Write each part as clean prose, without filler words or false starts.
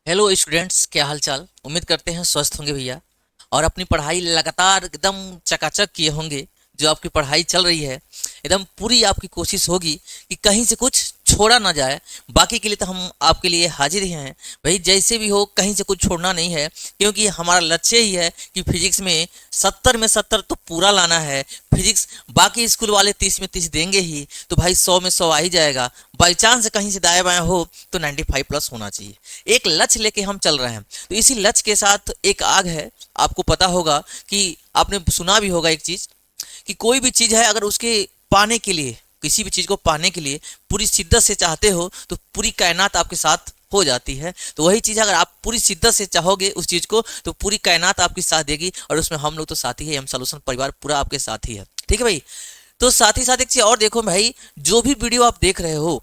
Hello students, क्या हाल चाल। उम्मीद करते हैं स्वस्थ होंगे भैया। और अपनी पढ़ाई लगातार एकदम चकाचक किए होंगे। जो आपकी पढ़ाई चल रही है, एकदम पूरी आपकी कोशिश होगी कि कहीं से कुछ छोड़ा ना जाए। बाकी के लिए तो हम आपके लिए हाजिर ही हैं भाई। जैसे भी हो, कहीं से कुछ छोड़ना नहीं है, क्योंकि हमारा लक्ष्य ही है कि फिजिक्स में 70 में 70 तो पूरा लाना है। फिजिक्स बाकी स्कूल वाले 30 में 30 देंगे ही, तो भाई 100 में 100 आ ही जाएगा। बाई चांस कहीं से दाएं बाएं हो तो 95 प्लस होना चाहिए। एक लक्ष्य लेके हम चल रहे हैं, तो इसी लक्ष्य के साथ एक आग है। आपको पता होगा कि आपने सुना भी होगा एक चीज, कि कोई भी चीज है अगर उसके पाने के लिए, किसी भी चीज को पाने के लिए पूरी शिद्दत से चाहते हो तो पूरी कायनात आपके साथ हो जाती है। तो वही चीज अगर आप पूरी शिद्दत से चाहोगे उस चीज को, तो पूरी कायनात आपकी साथ देगी। और उसमें हम लोग तो साथी है, हम सॉल्यूशन परिवार पूरा आपके साथ ही है। ठीक है भाई। तो साथ ही साथ एक चीज और देखो भाई, जो भी वीडियो आप देख रहे हो,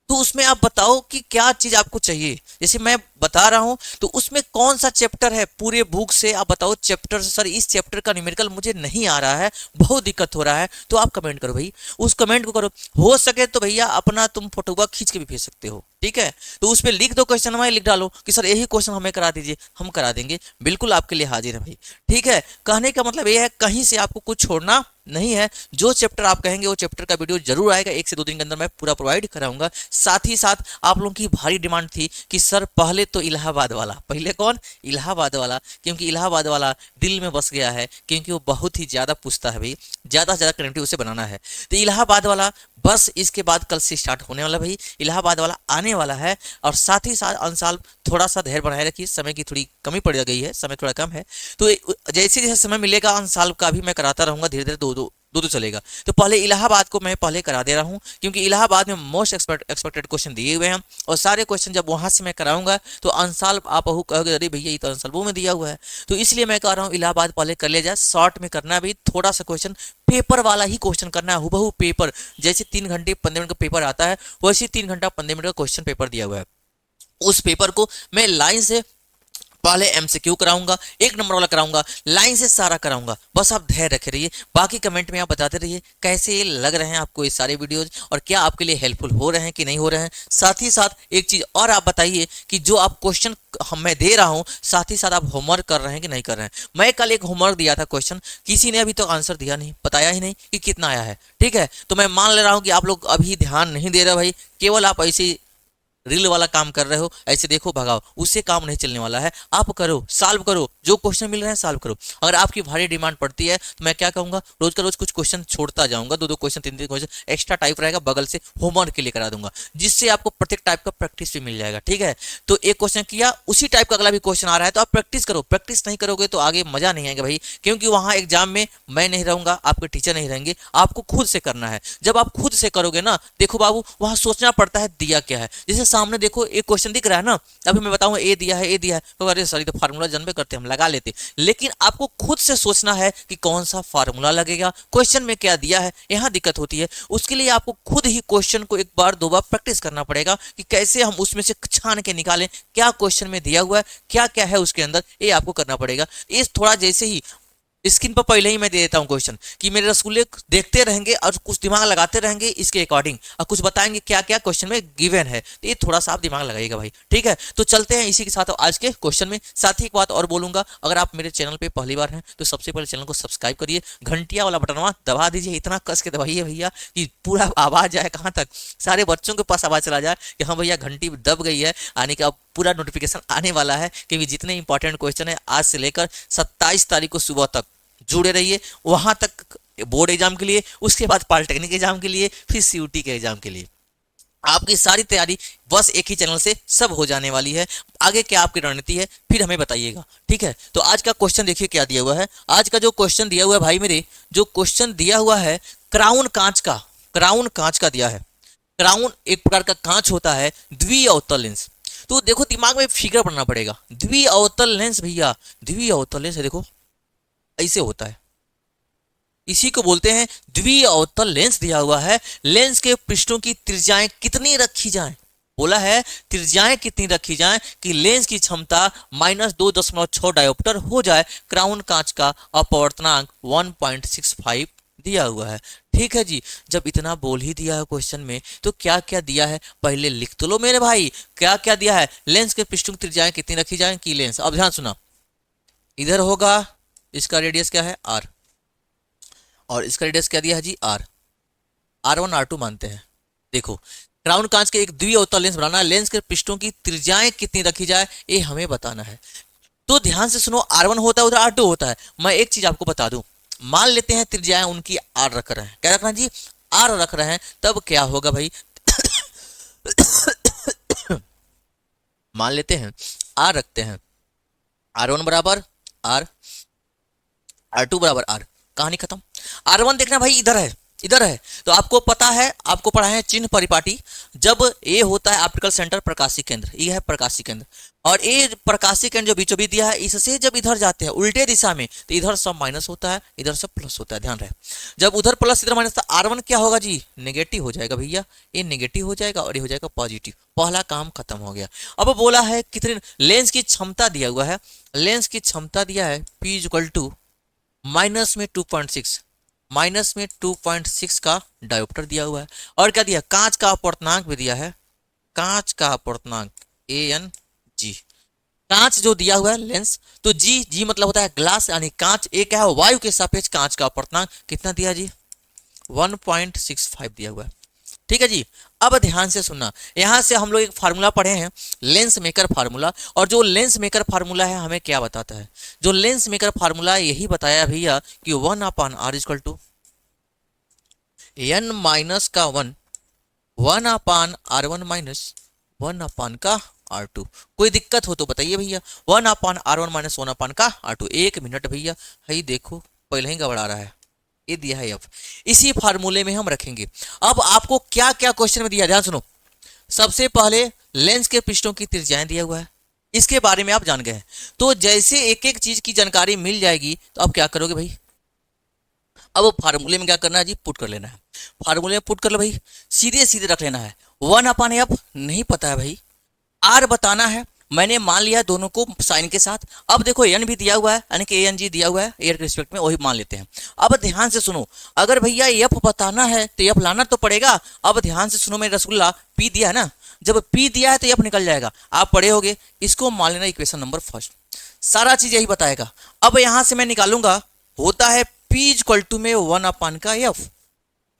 तो उसमें आप बताओ कि क्या चीज आपको चाहिए। जैसे मैं बता रहा हूं, तो उसमें कौन सा चैप्टर है पूरे बुक से, आप बताओ चैप्टर से। सर इस चैप्टर का न्यूमेरिकल मुझे नहीं आ रहा है, बहुत दिक्कत हो रहा है, तो आप कमेंट करो भाई। उस कमेंट को करो। हो सके तो भैया अपना तुम फोटोग्राफ खींच के भी भेज सकते हो, ठीक है। तो उस पर लिख दो, क्वेश्चन हमारे लिख डालो कि सर यही क्वेश्चन हमें करा दीजिए, हम करा देंगे। बिल्कुल आपके लिए हाजिर है भाई। ठीक है। कहने का मतलब ये है, कहीं से आपको कुछ छोड़ना नहीं है। जो चैप्टर आप कहेंगे वो चैप्टर का वीडियो जरूर आएगा, 1 से 2 दिन के अंदर मैं पूरा प्रोवाइड कराऊंगा। साथ ही साथ आप लोगों की भारी डिमांड थी कि सर पहले तो इलाहाबाद वाला, पहले कौन, इलाहाबाद वाला। क्योंकि इलाहाबाद वाला दिल में बस गया है, क्योंकि वो बहुत ही ज्यादा पूछता है भाई, ज्यादा से ज्यादा कनेक्टिव उसे बनाना है। तो इलाहाबाद वाला बस इसके बाद कल से स्टार्ट होने वाला भाई, इलाहाबाद वाला आने वाला है। और साथ ही साथ अंसाल थोड़ा सा धैर्य बनाए रखिए, समय की थोड़ी कमी पड़ गई है, समय थोड़ा कम है। तो जैसे जैसे समय मिलेगा अंसाल का भी मैं कराता रहूंगा, धीरे धीरे दो दो दो दो चलेगा। तो पहले इलाहाबाद को मैं पहले करा दे रहा हूं, क्योंकि इलाहाबाद में मोस्ट एक्सपेक्टेड क्वेश्चन दिए हुए हैं। और सारे क्वेश्चन जब वहां से मैं कराऊंगा तो अंसाल आप कहोगे अरे भैया ये तो अंसाल वो में दिया हुआ है। तो इसलिए मैं कह रहा हूँ इलाहाबाद पहले कर ले जाए। शॉर्ट में करना भी थोड़ा सा क्वेश्चन, पेपर वाला ही क्वेश्चन करना है, हुबहू पेपर। जैसे 3 घंटे 15 मिनट का पेपर आता है, वैसे 3 घंटा 15 मिनट का क्वेश्चन पेपर दिया हुआ है। उस पेपर को मैं लाइन से पहले एमसीक्यू कराऊंगा, 1 नंबर वाला कराऊंगा, लाइन से सारा कराऊंगा। बस आप धैर्य रखे रहिए। बाकी कमेंट में आप बताते रहिए कैसे लग रहे हैं आपको ये सारे वीडियोज, और क्या आपके लिए हेल्पफुल हो रहे हैं कि नहीं हो रहे हैं। साथ ही साथ एक चीज और आप बताइए कि जो आप क्वेश्चन मैं दे रहा हूं, साथ ही साथ आप होमवर्क कर रहे हैं कि नहीं कर रहे हैं। मैं कल एक होमवर्क दिया था क्वेश्चन, किसी ने अभी तक आंसर दिया नहीं, बताया ही नहीं कि कितना आया है। ठीक है। तो मैं मान ले रहा हूं कि आप लोग अभी ध्यान नहीं दे रहे भाई, केवल आप ऐसे रील वाला काम कर रहे हो, ऐसे देखो भगाओ, उससे काम नहीं चलने वाला है। आप करो, सॉल्व करो, जो क्वेश्चन मिल रहे हैं सॉल्व करो। अगर आपकी भारी डिमांड पड़ती है तो मैं क्या कहूंगा, रोज का रोज कुछ क्वेश्चन छोड़ता जाऊंगा, 2 2 क्वेश्चन 3 3 क्वेश्चन एक्स्ट्रा टाइप रहेगा, बगल से होमवर्क के लिए करा दूंगा, जिससे आपको प्रत्येक टाइप का प्रैक्टिस भी मिल जाएगा। ठीक है। तो एक क्वेश्चन किया, उसी टाइप का अगला भी क्वेश्चन आ रहा है, तो आप प्रैक्टिस करो। प्रैक्टिस नहीं करोगे तो आगे मजा नहीं आएगा भाई, क्योंकि वहां एग्जाम में मैं नहीं रहूंगा, आपके टीचर नहीं रहेंगे, आपको खुद से करना है। जब आप खुद से करोगे ना, देखो बाबू वहां सोचना पड़ता है दिया क्या है। जैसे सामने देखो एक क्वेश्चन दिख रहा है ना, अभी मैं बताऊंगा ए दिया है, ए दिया है, तो अरे सर ये तो फार्मूला जानबे करते हम लगा लेते। लेकिन आपको खुद से सोचना है कि कौन सा फार्मूला लगेगा, क्वेश्चन में क्या दिया है, यहां दिक्कत होती है। उसके लिए आपको खुद ही क्वेश्चन को 1 बार 2 बार प्रैक्टिस करना पड़ेगा कि कैसे हम उसमें से छान के निकालें, क्या क्वेश्चन में दिया हुआ है, क्या क्या है उसके अंदर, ये आपको करना पड़ेगा। ये थोड़ा जैसे ही स्क्रीन पर पहले ही मैं दे देता हूँ क्वेश्चन, कि मेरे रसगुल्ले देखते रहेंगे और कुछ दिमाग लगाते रहेंगे इसके अकॉर्डिंग, और कुछ बताएंगे क्या क्या क्वेश्चन में गिवन है। तो ये थोड़ा सा आप दिमाग लगाइएगा भाई। ठीक है। तो चलते हैं इसी के साथ आज के क्वेश्चन में। साथ ही एक बात और बोलूंगा, अगर आप मेरे चैनल पे पहली बार हैं तो सबसे पहले चैनल को सब्सक्राइब करिए, घंटिया वाला बटनवा दबा दीजिए, इतना कस के दबाइए भैया कि पूरा आवाज जाए कहाँ तक, सारे बच्चों के पास आवाज चला जाए कि हाँ भैया घंटी दब गई है, आने का पूरा नोटिफिकेशन आने वाला है। क्योंकि जितने इंपॉर्टेंट क्वेश्चन है आज से लेकर 27 तारीख को सुबह तक जुड़े रहिए, वहां तक बोर्ड एग्जाम के लिए, उसके बाद पॉलिटेक्निक एग्जाम के लिए, फिर सीयूटी के एग्जाम के लिए। आपकी सारी तैयारी बस एक ही चैनल से सब हो जाने वाली है। आगे क्या आपकी रणनीति है फिर हमें बताइएगा। ठीक है। तो आज का क्वेश्चन देखिए क्या दिया हुआ है। आज का जो क्वेश्चन दिया हुआ है भाई मेरे, जो क्वेश्चन दिया हुआ है क्राउन कांच का, क्राउन कांच का दिया है। क्राउन एक प्रकार का कांच होता है, द्विअवतल लेंस। तो देखो दिमाग में फिगर बनना पड़ेगा, द्विअवतल लेंस भैया, द्विअवतल लेंस है, देखो ऐसे होता है, इसी को बोलते हैं द्विअवतल लेंस। दिया हुआ है लेंस के पृष्ठों की त्रिज्याएं कितनी रखी जाएं, बोला है त्रिज्याएं कितनी रखी जाएं कि लेंस की क्षमता -2.6 डायोप्टर हो जाए। क्राउन कांच का अपवर्तनांक 1.65 दिया हुआ है। ठीक है जी, जब इतना बोल ही दिया है क्वेश्चन में तो क्या क्या दिया है पहले लिख तो लो मेरे भाई। क्या क्या दिया है, लेंस के पृष्ठों की त्रिज्याएं कितनी रखी जाए की लेंस। अब ध्यान सुना, इधर होगा इसका रेडियस क्या है आर, और इसका रेडियस क्या दिया है जी आर, R1 R2 मानते हैं। देखो क्राउन कांच के एक द्विअवतल लेंस बनाना है, लेंस के पृष्ठों की त्रिज्याएं कितनी रखी जाए ये हमें बताना है। तो ध्यान से सुनो, R1 होता है उधर R2 होता है। मैं एक चीज आपको बता दूं, मान लेते हैं त्रिज्याएं उनकी R रख रहे हैं, क्या रख रहे हैं जी R रख रहे हैं, तब क्या होगा भाई मान लेते हैं R रखते हैं, R1 बराबर R, R2 बराबर R, कहानी खत्म। R1 देखना भाई इधर है, इधर है, तो आपको पता है, आपको पढ़ा है चिन्ह परिपाटी, जब ए होता है ऑप्टिकल सेंटर प्रकाशी केंद्र, ये है प्रकाशी केंद्र, और ए प्रकाशी केंद्र जो बीचों बीच दिया है, इससे जब इधर जाते हैं उल्टे दिशा में तो इधर सब माइनस होता है, इधर सब प्लस होता है, ध्यान रहे। जब उधर प्लस इधर माइनस, तो R1 क्या होगा जी नेगेटिव हो जाएगा भैया, ये नेगेटिव हो जाएगा और ये हो जाएगा पॉजिटिव, पहला काम खत्म हो गया। अब बोला है कितने लेंस की क्षमता दिया हुआ है, लेंस की क्षमता दिया है P इक्वल टू माइनस में 2.6, माइनस में 2.6 का डायोप्टर दिया हुआ है, और क्या दिया कांच का अपवर्तनांक भी दिया है, कांच का अपवर्तनांक ANG, कांच जो दिया हुआ है लेंस, तो जी मतलब होता है ग्लास यानी कांच, एक क्या है वायु के सापेक्ष कांच का अपवर्तनांक कितना दिया जी 1.65 दिया हुआ है। ठीक है जी, अब ध्यान से सुनना, यहां से हम लोग एक फार्मूला पढ़े हैं लेंस मेकर फार्मूला, और जो लेंस मेकर फार्मूला है हमें क्या बताता है, जो लेंस मेकर फार्मूला यही बताया भैया कि 1/r equal to n minus का 1/r1 माइनस 1/ R2। कोई दिक्कत हो तो बताइए भैया, 1/r1 माइनस 1/ का R2। एक मिनट भैया, है देखो पहले ही गड़बड़ा रहा है, ये दिया है अब, इसी फार्मूले में हम रखेंगे। अब आपको क्या क्या क्वेश्चन में दिया, ध्यान सुनो। सबसे पहले लेंस के पृष्ठों की त्रिज्याएं दिया हुआ है, इसके बारे में आप जान गए हैं, तो जैसे एक एक चीज की जानकारी मिल जाएगी तो आप क्या करोगे भाई, अब फार्मूले में क्या करना है जी पुट कर लेना है, फार्मूले में पुट कर लो भाई, सीधे सीधे रख लेना है। 1/f नहीं पता है भाई, R बताना है, मैंने मान लिया दोनों को साइन के साथ। अब देखो n भी दिया हुआ है यानी कि ANG दिया हुआ है एयर के रिस्पेक्ट में, वही मान लेते हैं। अब ध्यान से सुनो, अगर भैया f बताना है तो f लाना तो पड़ेगा। अब ध्यान से सुनो, मेरे रसगुल्ला p दिया है ना, जब p दिया है तो f निकल जाएगा, आप पढ़े होगे, इसको मान लेना इक्वेशन नंबर फर्स्ट, सारा चीज यही बताएगा। अब यहां से मैं निकालूंगा, होता है p इक्वल टू में 1/ का f,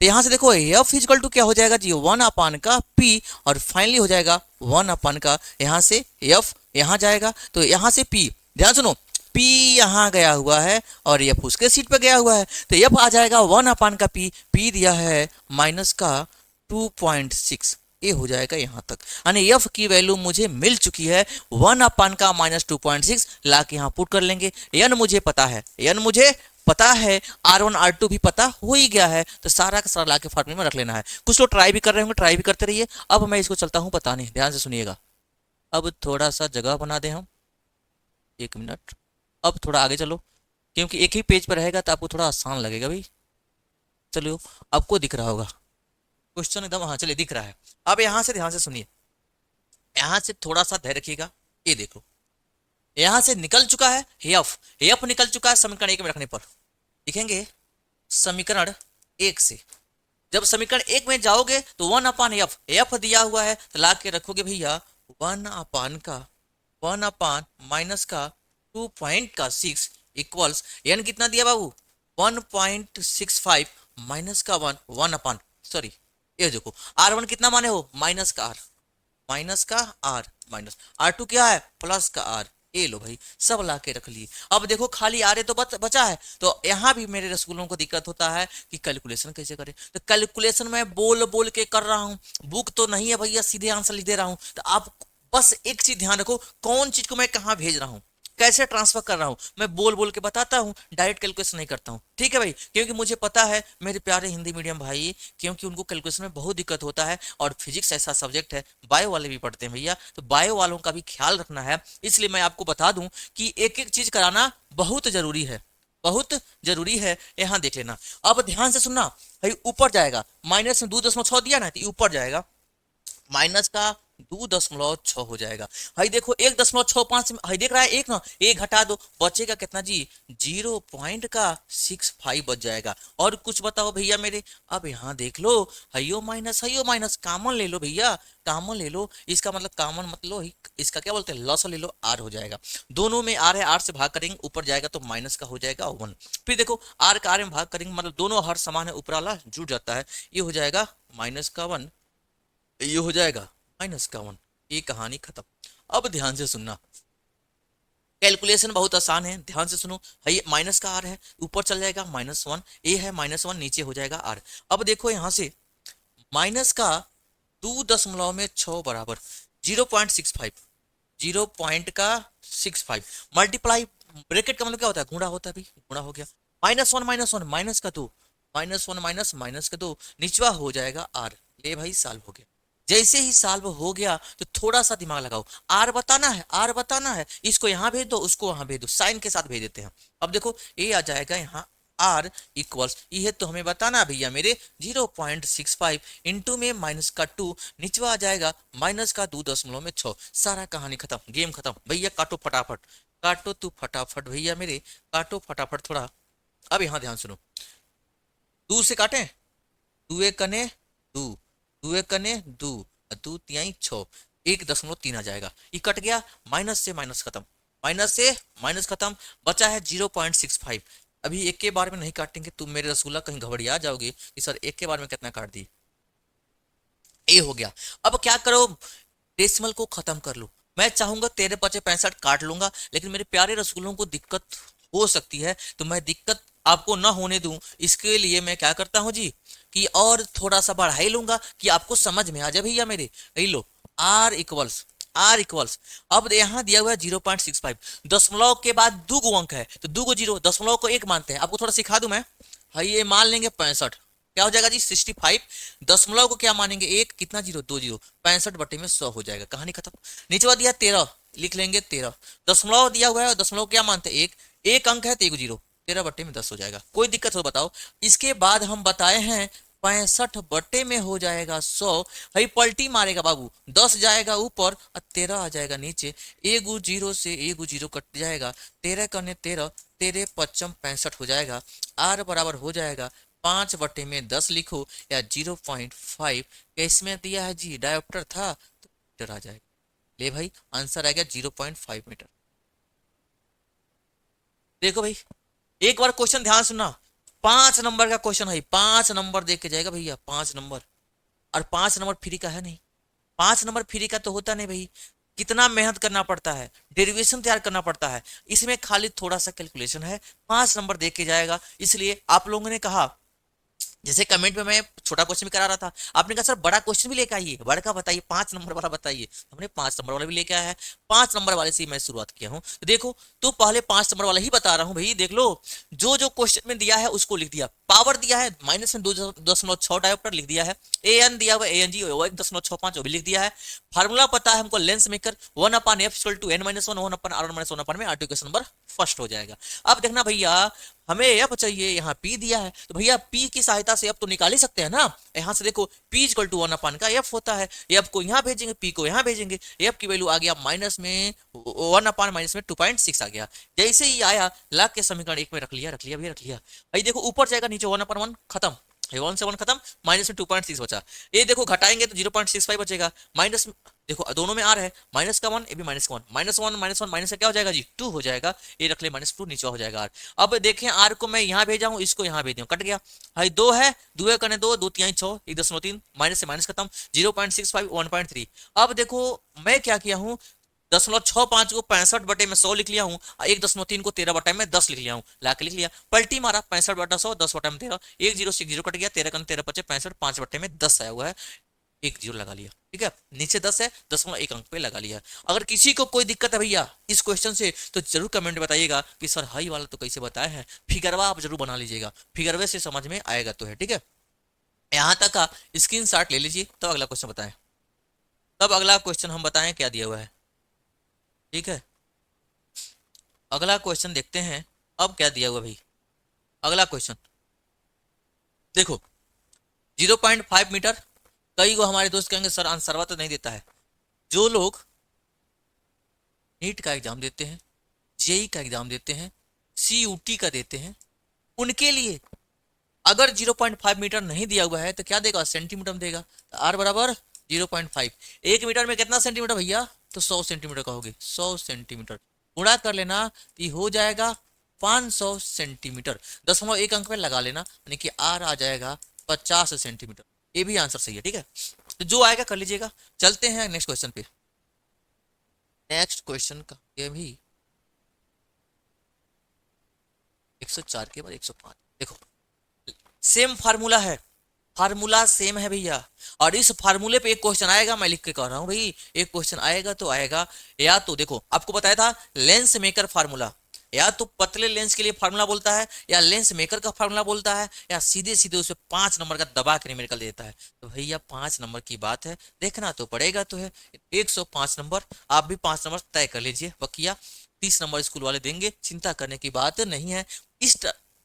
तो यहां से देखो f इक्वल टू क्या हो जाएगा जी 1/ का p, और फाइनली हो जाएगा 1/ का, यहां से f यहां जाएगा तो यहां से p, ध्यान सुनो p यहां गया हुआ है और f उसके सीट पे गया हुआ है, तो f आ जाएगा 1/ का p दिया है माइनस का 2.6, ये हो जाएगा यहां तक, यानी f की वैल्यू मुझे मिल चुकी है 1/ का माइनस 2.6, ला के यहां पुट कर लेंगे। n मुझे पता है, n मुझे पता है, R1 R2 भी पता हो ही गया है, तो सारा का सारा लाके फार्मूले में रख लेना है। कुछ लोग ट्राई भी कर रहे होंगे, ट्राई भी करते रहिए। अब मैं इसको चलता हूं बताने, ध्यान से सुनिएगा। अब थोड़ा सा जगह बना दें हम, एक मिनट, अब थोड़ा आगे चलो, क्योंकि एक ही पेज पर रहेगा तो आपको थोड़ा आसान लगेगा भाई। चलो आपको दिख रहा होगा क्वेश्चन एकदम, हाँ चलिए दिख रहा है। अब यहाँ से ध्यान से सुनिए, यहाँ से थोड़ा सा धैर्य रखिएगा, ये देखो यहां से निकल चुका है एफ निकल चुका है समीकरण 1 में रखने पर, लिखेंगे समीकरण 1 से, जब समीकरण 1 में जाओगे तो 1/f, एफ दिया हुआ है तो ला के रखोगे भैया 1/- माइनस का 2.6 इक्वल्स n कितना दिया बाबू 1.65 माइनस का 1 सॉरी ये देखो R1 कितना माने हो माइनस का R, माइनस का R माइनस R2 क्या है प्लस का R, ये लो भाई सब ला के रख लिए। अब देखो खाली आ रहे तो बचा है, तो यहाँ भी मेरे रसगुल्लों को दिक्कत होता है कि कैलकुलेशन कैसे करें, तो कैलकुलेशन मैं बोल बोल के कर रहा हूँ, बुक तो नहीं है भैया, सीधे आंसर लिख दे रहा हूँ। तो आप बस एक चीज ध्यान रखो, कौन चीज को मैं कहाँ भेज रहा हूँ, कैसे ट्रांसफर कर रहा हूं, मैं बोल बोल के बताता हूं, डायरेक्ट कैलकुलेशन नहीं करता हूं, ठीक है भाई, क्योंकि मुझे पता है मेरे प्यारे हिंदी मीडियम भाई, क्योंकि उनको कैलकुलेशन में बहुत दिक्कत होता है, और फिजिक्स ऐसा सब्जेक्ट है, बायो वाले भी पढ़ते हैं भैया, तो बायो वालों का भी ख्याल रखना है। इसलिए मैं आपको बता दूं कि एक एक चीज कराना बहुत जरूरी है, बहुत जरूरी है, यहां देख लेना। अब ध्यान से सुनना भाई, ऊपर जाएगा माइनस में 2.6 दिया ना, तो ऊपर जाएगा माइनस का 2.6 हो जाएगा। भाई देखो 1.65 भाई देख रहा है एक ना, एक घटा दो बचेगा कितना जी, 0.65 बच जाएगा। और कुछ बताओ भैया मेरे। अब यहाँ देख लो, हयो माइनस कॉमन ले लो भैया, कॉमन ले लो, इसका मतलब कॉमन मतलब इसका क्या बोलते हैं, लॉस ले लो, आर हो जाएगा। दोनों में आर है, आर से भाग करेंगे ऊपर जाएगा तो माइनस का हो जाएगा 1। फिर देखो आर का आर में भाग करेंगे मतलब दोनों हर समान है, ऊपर वाला जुड़ जाता है, ये हो जाएगा -1, ये हो जाएगा -1। ये कहानी खत्म। अब ध्यान से सुनना, कैलकुलेशन बहुत आसान है, ध्यान से सुनो। है माइनस का आर है, ऊपर चल जाएगा -1, ए है -1, नीचे हो जाएगा आर। अब देखो यहाँ से माइनस का 2.6 बराबर 0.65, 0.65 मल्टीप्लाई, ब्रैकेट का मतलब क्या होता है, गुणा होता है भाई, गुणा हो गया। -1 माइनस का 2, -1 माइनस का 2, निचवा हो जाएगा आर। ले भाई सॉल्व हो गया। जैसे ही सॉल्व हो गया तो थोड़ा सा दिमाग लगाओ, आर बताना है, आर बताना है, इसको यहाँ भेज दो, उसको वहां भेज दो, साइन के साथ भेज देते हैं। अब देखो ये आ जाएगा यहाँ आर इक्वल्स, ये तो हमें बताना है भैया मेरे 0.65 इंटू में -2, निचवा आ जाएगा -2.6। सारा कहानी खत्म, गेम खत्म भैया। काटो फटाफट, काटो तू फटाफट भैया मेरे, काटो फटाफट थोड़ा। अब यहाँ ध्यान सुनो, 2 से काटें, 2 एक कने 2, 2 एक कने 2, 2 तिहाई 6, 1.3 आ जाएगा, ये कट गया, माइनस से माइनस खत्म, माइनस से माइनस खत्म, बचा है 0.65। अभी एक के बार में नहीं काटेंगे, तुम मेरे रसगुल्ला कहीं घबरिया जाओगे कि सर एक के बार में कितना काट दी। ए हो गया। अब क्या करो, डेसिमल को खत्म कर लो। मैं चाहूंगा तेरे 65 काट लूंगा, लेकिन मेरे प्यारे रसगुल्लों को दिक्कत हो सकती है, तो मैं दिक्कत आपको ना होने दूं, इसके लिए मैं क्या करता हूं जी, कि और थोड़ा सा बढ़ा ही लूंगा कि आपको समझ में आ जाए भैया मेरे। यही लो, आर इक्वल्स, अब यहाँ दिया हुआ है 0.65, दशमलव के बाद दो गो अंक है तो दो गो जीरो, दशमलव को एक मानते हैं, आपको थोड़ा सिखा दूं मैं। भाई ये मान लेंगे 65, क्या हो जाएगा जी 65, दशमलव को क्या मानेंगे एक, कितना जीरो, 2 जीरो, 65/100 हो जाएगा, कहानी खत्म। नीचे दिया 13, लिख लेंगे 13, दशमलव दिया हुआ है, दशमलव क्या मानते हैं एक, एक अंक है तो 1 जीरो, 13/10 हो जाएगा। कोई दिक्कत हो बताओ। इसके बाद हम बताए हैं 65 में हो जाएगा 100, भाई पलटी मारेगा बाबू, 10 जाएगा ऊपर और 13 आ जाएगा नीचे, एगो जीरो से एगो जीरो कट जाएगा, 13 करने 13, 13 पच्चम 65 हो जाएगा। आर बराबर हो जाएगा 5/10 लिखो या 0.5, इसमें दिया है जी डायोप्टर था तो मीटर आ जाएगा। ले भाई आंसर आ गया 0.5 मीटर। देखो भाई एक बार क्वेश्चन ध्यान सुनना, 5 नंबर का क्वेश्चन है, 5 नंबर देख के जाएगा भैया, 5 नंबर। और 5 नंबर फ्री का है नहीं, 5 नंबर फ्री का तो होता नहीं भाई, कितना मेहनत करना पड़ता है, डेरिवेशन तैयार करना पड़ता है, इसमें खाली थोड़ा सा कैलकुलेशन है, 5 नंबर देख के जाएगा। इसलिए आप लोगों ने कहा, जैसे कमेंट में मैं छोटा क्वेश्चन भी करा रहा था, आपने कहा सर बड़ा क्वेश्चन भी लेकर आइए, बड़ा का बताइए, 5 नंबर वाला बताइए, हमने 5 नंबर वाला भी लेके आया है, 5 नंबर वाले से ही मैं शुरुआत किया हूँ। तो देखो तो पहले 5 नंबर वाला ही बता रहा हूँ भाई, देख लो जो जो क्वेश्चन में दिया है उसको लिख दिया, पावर दिया है -2.6 डायोप्टर लिख दिया है, ए एन दिया हुआ एन जी 1.65 भी लिख दिया है, फार्मूला पता है हमको लेंस मेकर 1/f=n-1 1/r1-1 में आर नंबर फर्स्ट हो जाएगा। अब देखना भैया हमें एफ चाहिए, यहाँ पी दिया है तो भैया पी की सहायता से एफ तो निकाल ही सकते हैं ना। यहाँ से देखो पी इक्वल टू 1 का एफ होता है, एफ को यहाँ भेजेंगे, पी को यहाँ भेजेंगे, एफ की वैल्यू आ गया माइनस में 2.6 आ गया। जैसे ही आया लाख के समीकरण एक में रख लिया, रख लिया भैया, रख लिया। भाई देखो ऊपर जाएगा नीचे 1/1 खत्म, 1 से 1 खत्म, माइनस में 2.6 बचा। ये देखो घटाएंगे तो 0.65 बचेगा, माइनस देखो दोनों में आर है, -1 ये भी -1, -1 माइनस का क्या हो जाएगा जी 2 हो जाएगा, ये रख ले -2, नीचे हो जाएगा आर। अब देखें आर को मैं यहाँ भेजा हूँ, इसको यहाँ भेज दिया, कट गया भाई, 2 है, 2 करने 2, 2 तिहाई 6, 1.3, माइनस से माइनस खत्म, 0.65 1.3। अब देखो मैं क्या किया हूँ, 0.65 को 65/100 लिख लिया हूँ, 1.3 को 13/10 लिख लिया हूँ, ला के लिख लिया, पलटी मारा 65/100, 10/13, 1 जीरो से 1 जीरो कट गया, 13 13 पचे 65, 5/10 आया हुआ है, 1 जीरो लगा लिया, ठीक है, नीचे 10 है, 1 अंक पे लगा लिया। अगर किसी को कोई दिक्कत है भैया इस क्वेश्चन से तो जरूर कमेंट में बताइएगा कि सर हाई वाला तो कैसे बताया है, फिगरवा आप जरूर बना लीजिएगा, फिगरवे से समझ में आएगा तो है, ठीक है। यहाँ तक का स्क्रीन शॉट ले लीजिए, तब अगला क्वेश्चन बताएं, तब अगला क्वेश्चन हम बताएं क्या दिया हुआ है, ठीक है। अगला क्वेश्चन देखते हैं, अब क्या दिया हुआ भाई, अगला क्वेश्चन देखो 0.5 मीटर। कई को हमारे दोस्त कहेंगे सर आंसरवा तो नहीं देता है, जो लोग नीट का एग्जाम देते हैं, जेई का एग्जाम देते हैं, सीयूटी का देते हैं, उनके लिए अगर 0.5 मीटर नहीं दिया हुआ है तो क्या देगा, सेंटीमीटर में देगा। तो आर बराबर 0.5, 1 मीटर में कितना सेंटीमीटर भैया, तो 100 सेंटीमीटर कहोगे, 100 सेंटीमीटर गुणा कर लेना तो ये हो जाएगा 500 सेंटीमीटर, 0.1 अंक में लगा लेना, यानी कि आर आ जाएगा 50 सेंटीमीटर। ये भी आंसर सही है, ठीक है। तो जो आएगा कर लीजिएगा। चलते हैं नेक्स्ट क्वेश्चन पे। नेक्स्ट क्वेश्चन का ये भी 104 के बाद 105, देखो सेम फार्मूला है, फार्मूला सेम है भैया। और इस फार्मूले पे एक क्वेश्चन आएगा, मैं लिख के कह रहा हूं भाई, एक क्वेश्चन आएगा तो आएगा। या तो देखो आपको बताया था लेंस मेकर फार्मूला, या तो पतले लेंस के लिए फार्मूला बोलता है, या लेंस मेकर का फार्मूला बोलता है, या सीधे सीधे उसे 5 नंबर का दबा के निकल देता है। तो भैया 5 नंबर की बात है, देखना तो पड़ेगा तो है 105 नंबर। आप भी 5 नंबर तय कर लीजिए, बकिया 30 नंबर स्कूल वाले देंगे, चिंता करने की बात नहीं है। इस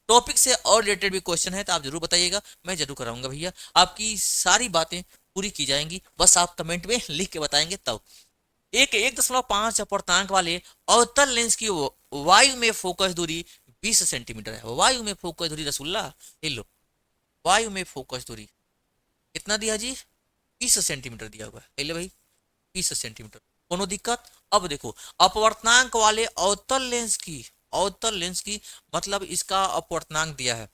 टॉपिक से और रिलेटेड भी क्वेश्चन है तो आप जरूर बताइएगा, मैं जरूर कराऊंगा भैया, आपकी सारी बातें पूरी की जाएंगी, बस आप कमेंट में लिख के बताएंगे तब। 1.5 अपर्तांक वाले अवतल लेंस की वायु में फोकस दूरी 20 सेंटीमीटर है। वायु में फोकस दूरी रसुल्ला, ले लो, वायु में फोकस दूरी कितना दिया जी, 20 सेंटीमीटर दिया हुआ है, ले भाई 20 सेंटीमीटर, कोनो दिक्कत। अब देखो अपवर्तनांक वाले अवतल लेंस की मतलब इसका अपवर्तनांक दिया है,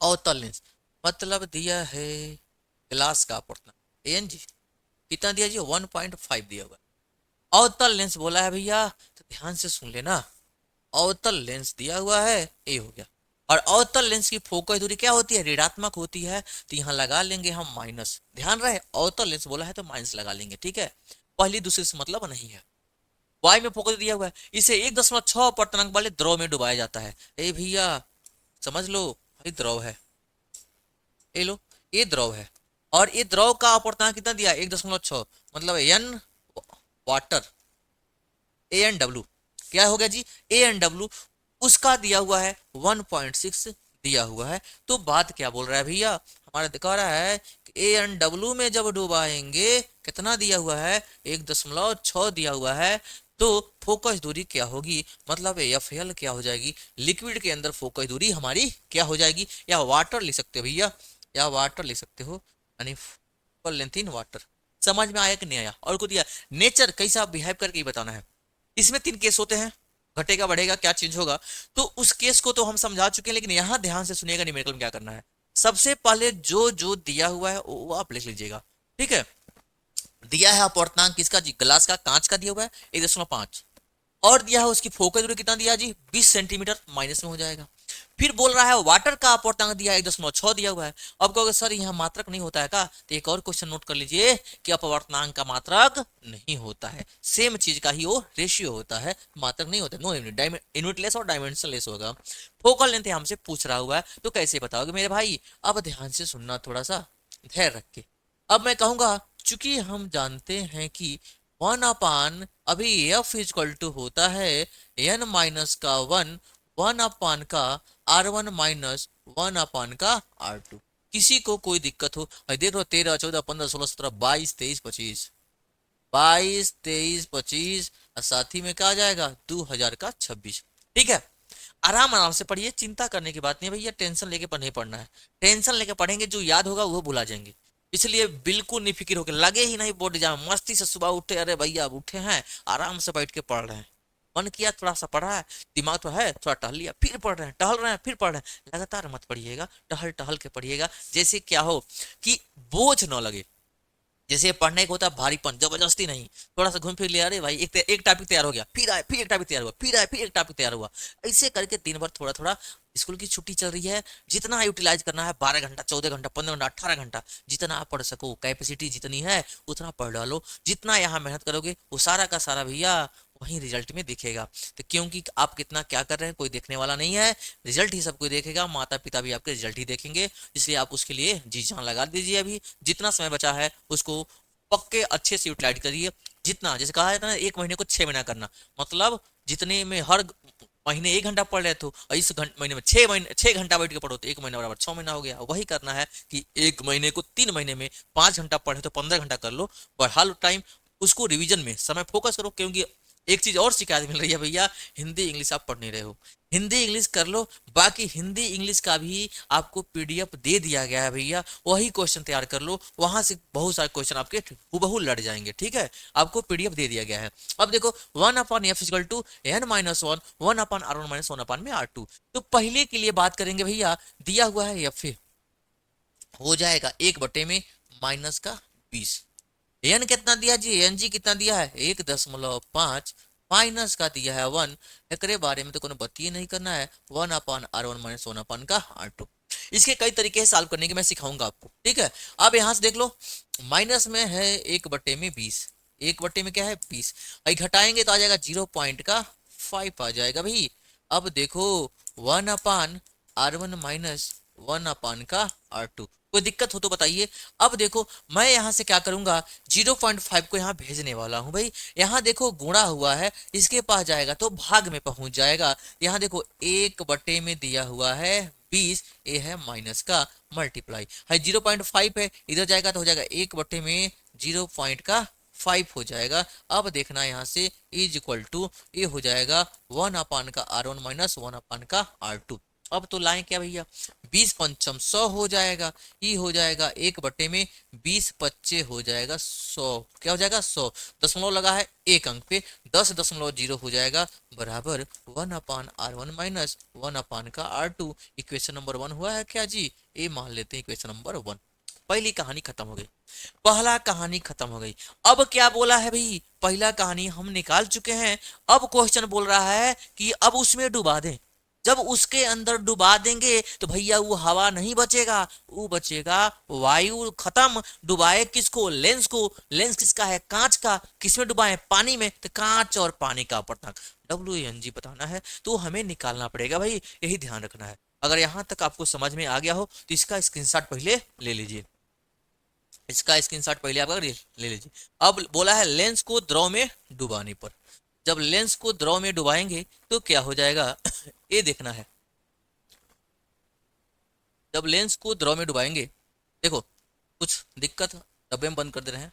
अवतल लेंस मतलब दिया है ग्लास का अपवर्तनांक एन जी, कितना दिया जी 1.5 दिया हुआ है। अवतल लेंस बोला है भैया, तो ध्यान से सुन लेना, अवतल लेंस दिया हुआ है, ए हो गया। और अवतल लेंस की फोकस दूरी क्या होती है, ऋणात्मक होती है, तो यहाँ लगा लेंगे हम माइनस, ध्यान रहे अवतल लेंस बोला है तो माइनस लगा लेंगे, ठीक है। पहली दूसरी से मतलब नहीं है। वायु में फोकस दिया हुआ है, इसे 1.6 अपर्तनांक वाले द्रव में डुबाया जाता है। ए भैया समझ लो भाई, द्रव है, ये लो ये द्रव है, और ये द्रव का अपर्तनांक कितना दिया 1.6, मतलब N water, A N W क्या हो गया जी, ए एन डब्ल्यू उसका दिया हुआ है 1.6 दिया हुआ है। तो बात क्या बोल रहा है भैया, हमारा दिखा रहा है कि ए एन डब्ल्यू में जब डुबाएंगे कितना दिया हुआ है 1.6 दिया हुआ है, तो फोकस दूरी क्या होगी, मतलब एफ एल क्या हो जाएगी, लिक्विड के अंदर फोकस दूरी हमारी क्या हो जाएगी, या वाटर लिख सकते हो भैया, या वाटर लिख सकते हो, यानी फोकल लेंथ इन वाटर। समझ में आया कि नहीं आया, और कुछ दिया नेचर कैसा बिहेव करके ही बताना है। इसमें 3 केस होते हैं, घटेगा बढ़ेगा क्या चेंज होगा, तो उस केस को तो हम समझा चुके हैं, लेकिन यहां ध्यान से सुनिएगा न्यूमेरिकल में क्या करना है। सबसे पहले जो जो दिया हुआ है वो आप लिख लीजिएगा, ठीक है। दिया है अपवर्तनांक किसका जी, ग्लास का, कांच का दिया हुआ है 1.5, और दिया है उसकी फोकस दूरी कितना दिया जी 20 सेंटीमीटर, माइनस में हो जाएगा। फिर बोल रहा है वाटर का अपवर्तनांक दिया है 1.6 दिया हुआ है। अब कहोगे सर यहाँ मात्रक नहीं होता है का, तो एक और क्वेश्चन नोट कर लीजिए कि अपवर्तनांक का मात्रक नहीं होता है, सेम चीज का ही वो रेशियो होता है, मात्रक नहीं होता, नो यूनिट, यूनिटलेस और डायमेंशनलेस होगा। फोकल लेंथ हमसे पूछ रहा हुआ है, तो कैसे बताओगे मेरे भाई, अब ध्यान से सुनना, थोड़ा सा धैर्य रख के। अब मैं कहूंगा चूंकि हम जानते हैं कि 1 अभी एफ इक्वल टू होता है एन माइनस का 1 का R1 माइनस 1 का R2। किसी को कोई दिक्कत हो, देख लो 13 14 15 16 17 22 23 25 22 23 25 और साथ ही में क्या आ जाएगा 2026, ठीक है। आराम आराम से पढ़िए, चिंता करने की बात नहीं भैया, टेंशन लेके नहीं पढ़ना है, टेंशन लेके पढ़ेंगे जो याद होगा वो भुला जाएंगे, इसलिए बिल्कुल नहीं फिक्र होकर लगे ही नहीं बोर्ड एग्जाम, मस्ती से सुबह उठे, अरे भैया अब उठे हैं आराम से बैठ के पढ़ रहे हैं, मन किया थोड़ा सा पढ़ा है, दिमाग तो है थोड़ा टहल लिया, फिर पढ़ रहे हैं, टहल रहे हैं फिर पढ़ रहे हैं, लगातार मत पढ़िएगा, टहल टहल के पढ़िएगा, जैसे क्या हो कि बोझ न लगे। जैसे पढ़ने को होता है भारीपन, जबरदस्ती नहीं, थोड़ा सा घूम फिर लिया, अरे भाई एक टॉपिक तैयार हो गया, फिर आए, फिर एक टॉपिक तैयार हुआ, फिर आए, फिर एक टॉपिक तैयार हुआ, ऐसे करके दिन भर थोड़ा थोड़ा, स्कूल की छुट्टी चल रही है, जितना यूटिलाइज करना है 12 घंटा 14 घंटा 15 घंटा 18 घंटा जितना आप पढ़ सको, कैपेसिटी जितनी है उतना पढ़ डालो, जितना यहाँ मेहनत करोगे वो सारा का सारा भैया वहीं रिजल्ट में दिखेगा। तो क्योंकि आप कितना क्या कर रहे हैं कोई देखने वाला नहीं है, रिजल्ट ही सब कोई देखेगा, माता पिता भी आपके रिजल्ट ही देखेंगे, इसलिए आप उसके लिए जी जान लगा दीजिए। अभी जितना समय बचा है उसको पक्के अच्छे से यूटिलाइज करिए, जितना जैसे कहा जाता है ना 1 महीने को 6 महीना करना, मतलब जितने में हर महीने 1 घंटा पढ़ रहे थे और इस महीने में 6 घंटा बैठ के पढ़ो तो 1 महीना बराबर 6 महीना हो गया। वही करना है कि 1 महीने को 3 महीने में 5 घंटा पढ़े तो 15 घंटा कर लो, बढ़ा लो टाइम, उसको रिवीजन में समय फोकस करो। क्योंकि एक चीज और शिकायत मिल रही है भैया, हिंदी इंग्लिश आप पढ़ नहीं रहे हो। हिंदी इंग्लिश कर लो, बाकी हिंदी इंग्लिश का भी आपको पीडीएफ दे दिया गया है भैया, वही क्वेश्चन तैयार कर लो, वहां से बहुत सारे क्वेश्चन आपके हूबहू लड़ जाएंगे। ठीक है, आपको पीडीएफ दे दिया गया है। अब देखो 1/f=n-1, 1/r1-1/r2। तो पहले के लिए बात करेंगे भैया, दिया हुआ है एफ हो जाएगा 1/-20। एन कितना दिया जी, एन जी कितना दिया है 1.5, माइनस का दिया है 1। एक बारे में तो कोई बत्ती नहीं करना है, 1/r1-1/r2। इसके कई तरीके से सॉल्व करने के मैं सिखाऊंगा आपको। ठीक है, अब यहां से देख लो, माइनस में है 1/20, 1 में क्या है 20, अभी घटाएंगे तो आ जाएगा 0.5 आ जाएगा भाई। अब देखो 1/r1-1/r2, कोई दिक्कत हो तो बताइए। अब देखो मैं यहाँ से क्या करूंगा, 0.5 को यहाँ भेजने वाला हूँ भाई। यहाँ देखो गुणा हुआ है, इसके पास जाएगा तो भाग में पहुंच जाएगा। यहाँ देखो 1 में दिया हुआ है 20, ये है माइनस का मल्टीप्लाई है, 0.5 है, इधर जाएगा तो हो जाएगा 1 में 0.5 हो जाएगा। अब देखना यहाँ से इज इक्वल टू ये हो जाएगा 1/r1-1/r2। अब तो लाएं क्या भैया, 20×5 100 हो जाएगा, ये हो जाएगा 1 में 20×5 हो जाएगा 100, क्या हो जाएगा 100, दशमलव लगा है एक अंक पे, 10.0 हो जाएगा बराबर 1/r1-1/r2। इक्वेशन नंबर 1 हुआ है क्या जी, ये मान लेते हैं इक्वेशन नंबर 1। पहली कहानी खत्म हो गई, पहला कहानी खत्म हो गई। अब क्या बोला है भाई, पहला कहानी हम निकाल चुके हैं। अब क्वेश्चन बोल रहा है कि अब उसमें डुबा दें। जब उसके अंदर डुबा देंगे तो भैया वो हवा नहीं बचेगा, वो बचेगा वायु, खत्म। डुबाए किसको, लेंस को। लेंस किसका है, कांच का। किसमें डुबाए, पानी में, तो कांच और पानी का अपर्तक WNG बताना है, तो हमें निकालना पड़ेगा भाई, यही ध्यान रखना है। अगर यहां तक आपको समझ में आ गया हो तो इसका स्क्रीनशॉट पहले ले लीजिए, इसका स्क्रीनशॉट पहले आप ले लीजिए। अब बोला है लेंस को द्रव में डुबाने पर, जब लेंस को द्रव में डुबाएंगे तो क्या हो जाएगा ये देखना है। जब लेंस को द्रव में डुबाएंगे, देखो कुछ दिक्कत, डब्बे में बंद कर दे रहे हैं,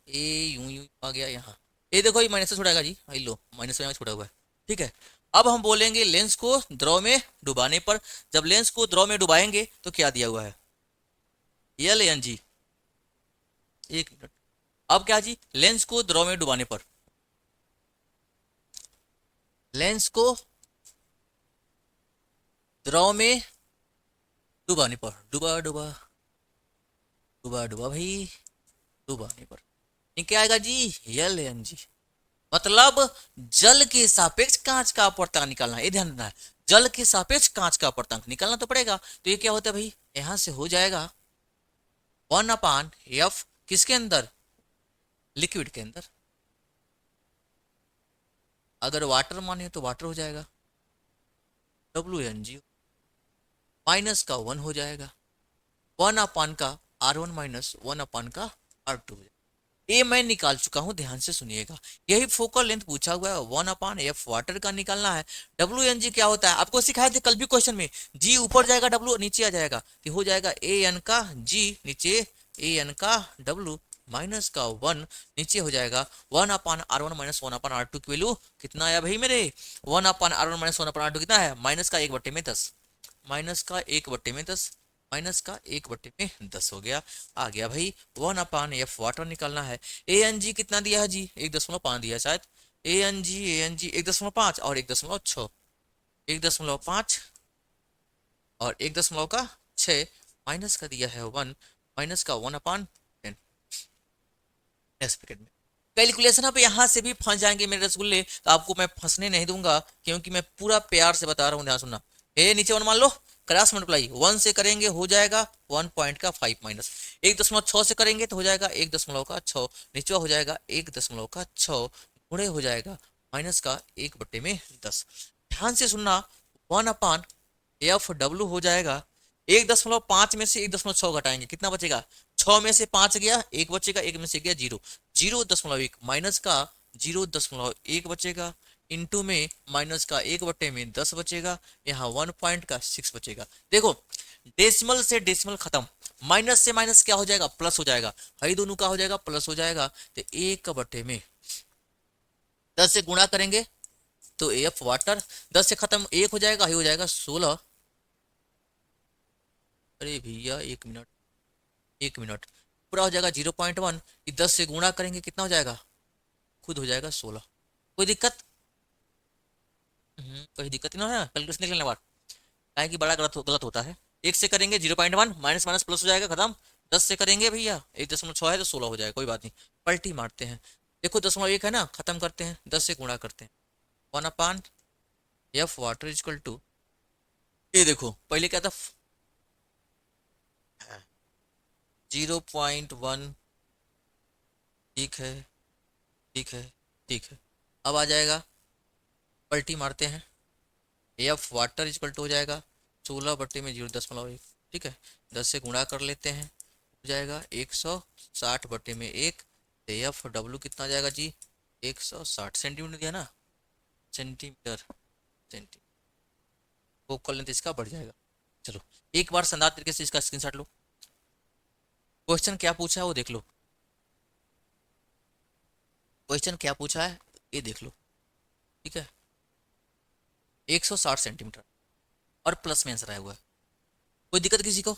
ये यूं यूं आ गया यहाँ, ये देखो ये माइनस से छुड़ाएगा जी, आई लो माइनस से छुड़ा हुआ है। ठीक है, अब हम बोलेंगे लेंस को द्रव में डुबाने पर। जब लेंस को द्रव में डुबाएंगे तो क्या दिया हुआ है, LNG। एक मिनट, अब क्या जी, लेंस को द्रव में डुबाने पर, लेंस को द्रव में डुबाने पर, डुबा डुबा डुबा डुबा भाई, डुबाने पर ये क्या आएगा जी, LNG। मतलब जल के सापेक्ष कांच का अपर्तक निकालना है, ये ध्यान देना है, जल के सापेक्ष कांच का अपर्तक निकालना तो पड़ेगा। तो ये क्या होता है भाई, यहां से हो जाएगा 1/f, किसके अंदर, लिक्विड के अंदर। अगर वाटर माने तो वाटर हो जाएगा WNG, माइनस का 1 हो जाएगा, 1/r1-1/r2। ये मैं निकाल चुका हूं, ध्यान से सुनिएगा। यही फोकल लेंथ पूछा हुआ है, 1/f वाटर का निकालना है। WNG क्या होता है, आपको सिखाए थे कल भी क्वेश्चन में, G ऊपर जाएगा W नीचे आ जाएगा, तो हो जाएगा AN का G नीचे AN का W, माइनस का 1 नीचे हो जाएगा 1/r1-1/r2 की वैल्यू कितना आया भाई मेरे, 1/r1-1/r2 कितना है, माइनस का 1/10, माइनस का 1/10, माइनस का 1/10 हो गया। आ गया भाई 1/f वाटर निकालना है। ANG कितना दिया है जी, 1.5 दिया है शायद, ANG 1.5 और 1.6, 1.5 और 1.6, माइनस का दिया है 1, माइनस का 1/10। में कैलकुलेशन अब यहाँ से भी फंस जाएंगे मेरे रसगुल्ले, तो आपको मैं फंसने नहीं दूंगा, क्योंकि मैं पूरा प्यार से बता रहा हूँ, ध्यान सुनना। ए नीचे 1 मान लो, क्रॉस मल्टीप्लाई 1 से करेंगे हो जाएगा 1.5 माइनस 1.6 से करेंगे तो हो जाएगा 1.6, नीचे हो जाएगा 1.6, गुणे हो जाएगा माइनस का 1/10। ध्यान से सुनना, 1/f हो जाएगा 1.5 में से 1.6 घटाएंगे, कितना बचेगा, 6 में से 5 गया, 1 बचेगा, 1 में से गया 0, 0.1 माइनस का 0.1 बचेगा, इंटू में माइनस का 1/10 बचेगा, यहाँ 1 पॉइंट का 6 बचेगा। देखो डेसिमल से डेसिमल खत्म, माइनस से माइनस क्या हो जाएगा, प्लस हो जाएगा, हई दोनों का हो जाएगा प्लस हो जाएगा। तो 1/10 से गुणा करेंगे तो एफ वाटर, 10 से खत्म 1 हो जाएगा, ही हो जाएगा 16। अरे भैया 1 मिनट, 1 मिनट, पूरा हो जाएगा 0.1। 10 से गुणा करेंगे कितना हो जाएगा, खुद हो जाएगा 16। कोई दिक्कत? कोई दिक्कत नहीं है कैलकुलेशन निकलने बाद, काहे कि बड़ा गलत होता है। 1 से करेंगे 0.1, माइनस माइनस प्लस हो जाएगा, खत्म। 10 से करेंगे भैया 1.6 है तो 16 हो जाएगा, कोई बात नहीं, पलटी मारते हैं। देखो 0.1 है ना, खत्म करते हैं, 10 से गुणा करते हैं, 1 upon F water is equal to, ये देखो पहले क्या था, 0.1। ठीक है, ठीक है, ठीक है। अब आ जाएगा, पलटी मारते हैं, एफ वाटर इजकल टू हो जाएगा 16/0.1। ठीक है, 10 से गुणा कर लेते हैं, हो जाएगा 160/1। एफ डब्ल्यू कितना जाएगा जी, 160 सेंटीमीटर दिया ना, सेंटीमीटर, सेंटीमीटर, फोकल लेंथ इसका बढ़ जाएगा। चलो एक बार शानदार तरीके से इसका स्क्रीनशॉट लो, क्वेश्चन क्या पूछा है वो देख लो, क्वेश्चन क्या पूछा है ये देख लो। ठीक है, 160 सेंटीमीटर और प्लस में आंसर आया हुआ है, कोई दिक्कत किसी को?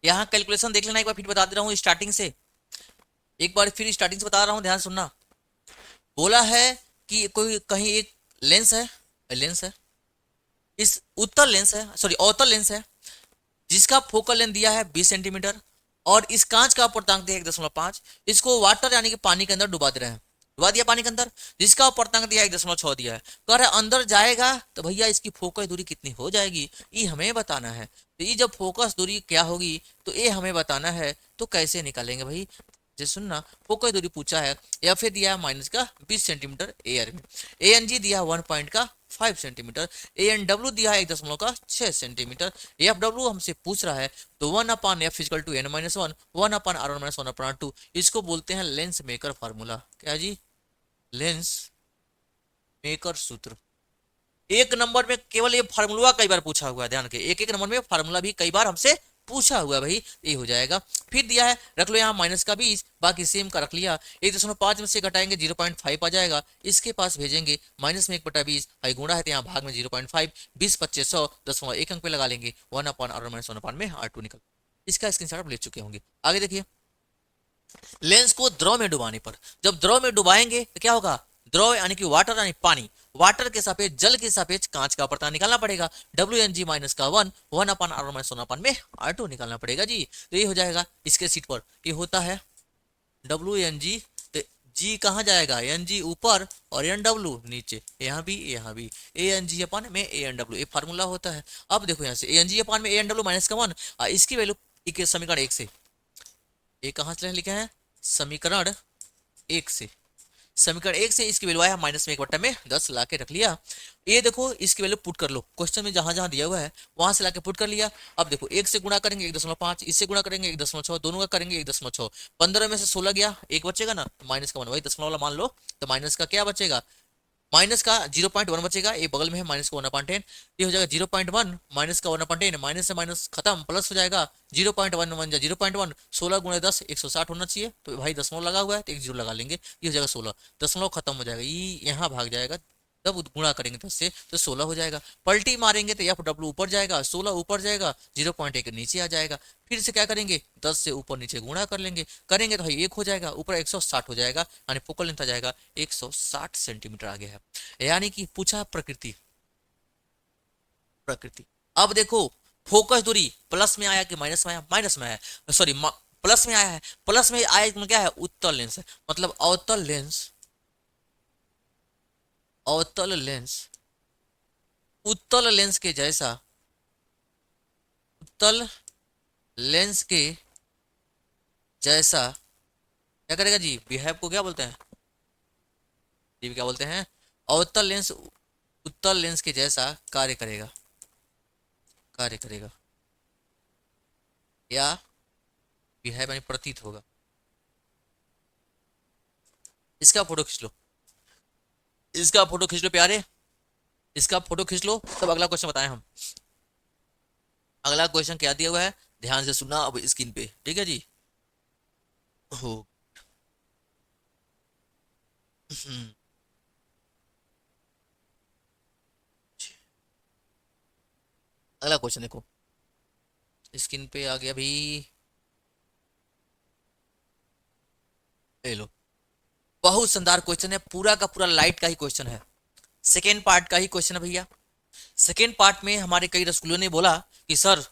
यहाँ कैलकुलेशन देख लेना एक बार, फिर बता दे रहा हूँ स्टार्टिंग से, एक बार फिर स्टार्टिंग से बता रहा हूँ, ध्यान सुनना। बोला है कि कोई कहीं एक लेंस है, लेंस है, इस उत्तल लेंस है, सॉरी अवतल लेंस है, जिसका फोकल लेंथ दिया है 20 सेंटीमीटर, और इस कांच का अपर्तांक दिया है 1.5। इसको वाटर यानी कि पानी के अंदर डुबा दे रहे हैं, डुबा दिया पानी के अंदर, जिसका अपर्तांक दिया है 1.6 दिया है। कह रहे अंदर जाएगा तो भैया इसकी फोकस दूरी कितनी हो जाएगी, ये हमें बताना है। तो ये जब फोकस दूरी क्या होगी तो ये हमें बताना है, तो कैसे निकालेंगे भाई, जैसे सुनना, फोकस दूरी पूछा है, या फिर दिया है माइनस का 20 सेंटीमीटर एयर में, ए एन जी दिया है 1 पॉइंट का 5 सेंटीमीटर, ए एन डब्ल्यू दिया है 1.6 सेंटीमीटर, एफ डब्ल्यू हमसे पूछ रहा है, तो 1/f equal to n-1, 1/r1-1/r2, इसको बोलते हैं लेंस मेकर फार्मूला। क्या जी, लेंस मेकर सूत्र। एक नंबर में केवल ये फार्मूला कई बार पूछा हुआ है, ध्यान के, एक एक नंबर में फार्मूला भी कई बार हमसे पूछा हुआ है भाई, ये हो जाएगा। फिर दिया है, रख लो यहाँ माइनस का 20, बाकी सेम का रख लिया, 1.5 में से घटाएंगे 0.5 आ जाएगा, इसके पास भेजेंगे माइनस में 1/20, भाई गुणा है तो यहाँ भाग में 0.5, 20 25 100, 1 अंक पे लगा लेंगे, 1/r1-1/r में r2 निकल। इसका स्क्रीनशॉट आप ले चुके होंगे। आगे देखिए, लेंस को द्रव में डुबाने पर, जब द्रव में डुबाएंगे तो क्या होगा, द्रव यानी कि वाटर यानी पानी, वाटर के सापेक्ष जल के सापेक्ष कांच का अपर्तांक निकालना पड़ेगा, WNG माइनस का 1, 1/r1-1 में r2 निकालना पड़ेगा जी। तो ये हो जाएगा इसके सीट पर, ये होता है WNG, तो जी कहाँ जाएगा, NG ऊपर और NW नीचे, यहाँ भी ANG अपान में ANW, ये फार्मूला होता है। अब देखो यहाँ से ANG अपान में ANW माइनस का 1, इसकी वैल्यू समीकरण 1 से, ये कहाँ से लिखे हैं, समीकरण 1 से, समीकरण 1 से इसकी वैल्यू आया माइनस में 1/10 ला के रख लिया। ये देखो इसकी वैल्यू पुट कर लो, क्वेश्चन में जहां जहां दिया हुआ है वहां से लाके पुट कर लिया। अब देखो 1 से गुणा करेंगे 1.5, इससे गुणा करेंगे 1.6, दोनों का करेंगे 1.6, 15 में से 16 गया, एक बचेगा ना, माइनस का 1, वही दशमलव वाला मान लो, तो माइनस का क्या बचेगा, माइनस का 0.1 बचेगा, ये बगल में है माइनस का 1/10, ये हो जाएगा 0.1 माइनस का 1/10, माइनस से माइनस खत्म, प्लस हो जाएगा 0.1 0.1, 16 गुणे 10 160 होना चाहिए, तो भाई दशमलव लगा हुआ है तो एक जीरो लगा लेंगे, ये हो जाएगा 16, दशमलव खत्म हो जाएगा, ये यहाँ भाग जाएगा, तब गुणा करेंगे 10 से तो 16 हो जाएगा, पलटी मारेंगे तो एफ डब्ल्यू ऊपर जाएगा, 16 ऊपर जाएगा, 0.1 नीचे आ जाएगा, फिर से क्या करेंगे 10 से ऊपर नीचे गुणा कर लेंगे, करेंगे तो भाई 1 हो जाएगा, ऊपर 160 हो जाएगा, यानी फोकल लेंथ आ जाएगा 160 सेंटीमीटर आ गया है, यानी कि पूछा प्रकृति, प्रकृति। अब देखो फोकस दूरी प्लस में आया कि माइनस में आया, माइनस में आया, सॉरी प्लस में आया है, प्लस में आया मतलब क्या है, उत्तल लेंस है, मतलब अवतल लेंस, अवतल लेंस उत्तल लेंस के जैसा, उत्तल लेंस के जैसा क्या करेगा जी, बिहेव को क्या बोलते हैं जी, क्या बोलते हैं, अवतल लेंस उत्तल लेंस के जैसा कार्य करेगा, कार्य करेगा, या बिहेव यानी प्रतीत होगा। इसका फोटो खींच लो, इसका फोटो खींच लो प्यारे, इसका फोटो खींच लो, तब अगला क्वेश्चन बताएं हम। अगला क्वेश्चन क्या दिया हुआ है, ध्यान से सुनना अब स्क्रीन पे, ठीक है जी। हो हम्म, अगला क्वेश्चन देखो, स्क्रीन पे आ गया भाई, ले लो। बहुत शानदार क्वेश्चन है, पूरा का पूरा लाइट का ही क्वेश्चन है, सेकेंड पार्ट का ही क्वेश्चन है भैया। सेकेंड पार्ट में हमारे कई रसगुल्लों ने बोला कि सर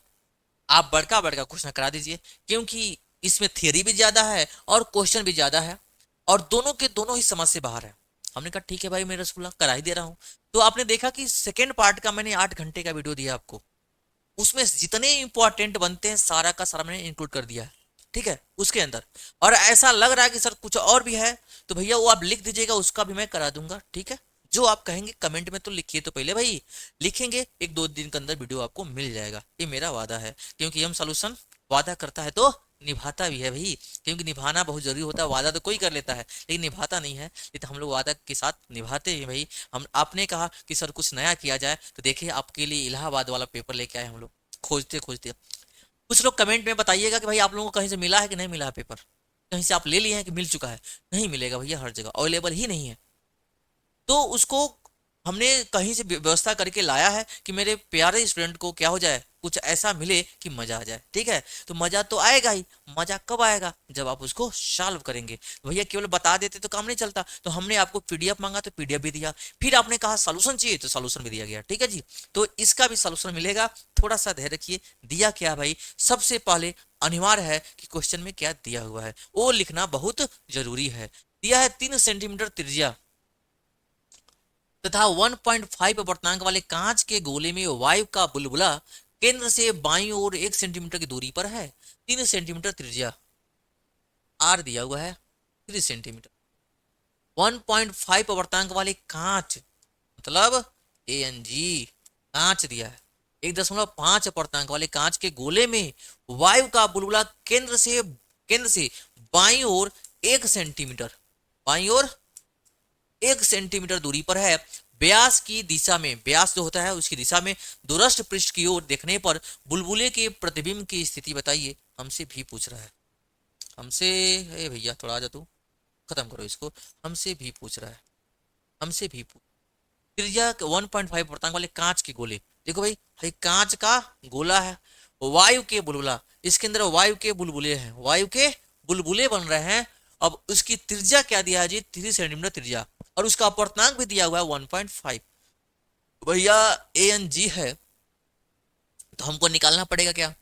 आप बड़का बड़का क्वेश्चन करा दीजिए, क्योंकि इसमें थियरी भी ज्यादा है और क्वेश्चन भी ज्यादा है, और दोनों के दोनों ही समझ से बाहर है। हमने कहा ठीक है भाई, मैं रसगुल्ला करा ही दे रहा हूँ। तो आपने देखा कि सेकेंड पार्ट का मैंने 8 घंटे का वीडियो दिया आपको, उसमें जितने इंपॉर्टेंट बनते हैं सारा का सारा मैंने इंक्लूड कर दिया है, ठीक है उसके अंदर। और ऐसा लग रहा है कि सर कुछ और भी है, तो भैया वो आप लिख दीजिएगा, उसका भी मैं करा दूंगा, ठीक है। जो आप कहेंगे कमेंट में तो लिखिए, तो पहले भाई लिखेंगे, 1-2 दिन के अंदर वीडियो आपको मिल जाएगा, ये मेरा वादा है, क्योंकि हम सॉल्यूशन वादा करता है तो निभाता भी है भाई, क्योंकि निभाना बहुत जरूरी होता है। वादा तो कोई कर लेता है लेकिन निभाता नहीं है, ये तो हम लोग वादा के साथ निभाते हैं भाई। हम आपने कहा कि सर कुछ नया किया जाए, तो देखिए आपके लिए इलाहाबाद वाला पेपर लेके आए हम लोग, खोजते खोजते। कुछ लोग कमेंट में बताइएगा कि भाई आप लोगों को कहीं से मिला है कि नहीं मिला है पेपर, कहीं से आप ले लिए हैं कि मिल चुका है। नहीं मिलेगा भैया, हर जगह अवेलेबल ही नहीं है। तो उसको हमने कहीं से व्यवस्था करके लाया है कि मेरे प्यारे स्टूडेंट को क्या हो जाए, कुछ ऐसा मिले कि मजा आ जाए, ठीक है। तो मजा तो आएगा ही, मजा कब आएगा, जब आप उसको सॉल्व करेंगे। भैया केवल बता देते तो काम नहीं चलता, तो हमने आपको पीडीएफ मांगा तो पीडीएफ भी दिया, फिर आपने कहा सॉल्यूशन चाहिए तो सॉल्यूशन भी दिया गया, ठीक है जी। तो इसका भी सॉल्यूशन मिलेगा, थोड़ा सा धैर्य रखिए। दिया क्या भाई, सबसे पहले अनिवार्य है कि क्वेश्चन में क्या दिया हुआ है वो लिखना बहुत जरूरी है। दिया है 3 सेंटीमीटर त्रिज्या तथा 1.5 अपर्तनांक वाले कांच के गोले में वायु का बुलबुला केंद्र से बाईं ओर 1 सेंटीमीटर की दूरी पर है। 3 सेंटीमीटर त्रिज्या, आर दिया हुआ है 3 सेंटीमीटर। 1.5 अपर्तनांक वाले कांच, मतलब ए एन जी, कांच दिया है। 1.5 अपर्तनांक वाले कांच के गोले में वायु का बुलबुला केंद्र से बाईं ओर 1 सेंटीमीटर, बाईं ओर 1 सेंटीमीटर दूरी पर है। व्यास की दिशा में, व्यास जो होता है उसकी दिशा में दूरस्थ पृष्ठ की ओर देखने पर बुलबुले के प्रतिबिंब की स्थिति बताइए। हमसे भी पूछ रहा है, हमसे, ए भैया थोड़ा आ जा तू, खत्म करो इसको। हमसे भी पूछ रहा है, हमसे भी पूछ। त्रिज्या 1.5 वर्तांक वाले कांच के गोले, देखो भाई ये कांच का गोला है, वायु के बुलबुला, इसके अंदर वायु के बुलबुले हैं, वायु के बुलबुले बन रहे हैं। अब उसकी त्रिज्या क्या दिया है जी, 3 सेंटीमीटर त्रिज्या, और उसका अपर्तनांक भी दिया हुआ है 1.5। भैया ए एन जी है, तो हमको निकालना पड़ेगा क्या,